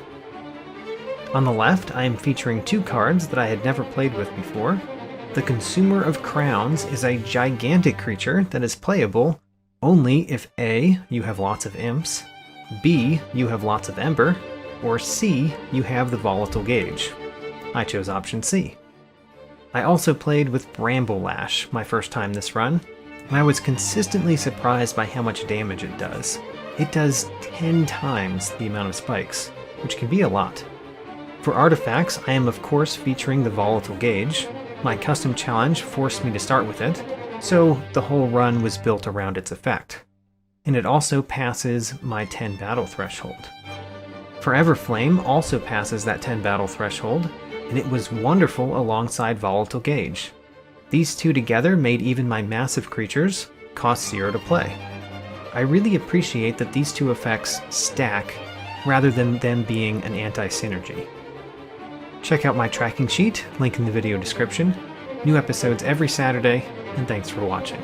On the left, I am featuring 2 cards that I had never played with before. The Consumer of Crowns is a gigantic creature that is playable only if A, you have lots of imps, B, you have lots of Ember, or C, you have the Volatile Gauge. I chose option C. I also played with Bramble Lash my first time this run, and I was consistently surprised by how much damage it does. It does 10 times the amount of spikes, which can be a lot. For artifacts, I am of course featuring the Volatile Gauge. My custom challenge forced me to start with it, so the whole run was built around its effect. And it also passes my 10 battle threshold. Forever Flame also passes that 10 battle threshold, and it was wonderful alongside Volatile Gauge. These two together made even my massive creatures cost 0 to play. I really appreciate that these two effects stack rather than them being an anti-synergy. Check out my tracking sheet, link in the video description. New episodes every Saturday, and thanks for watching.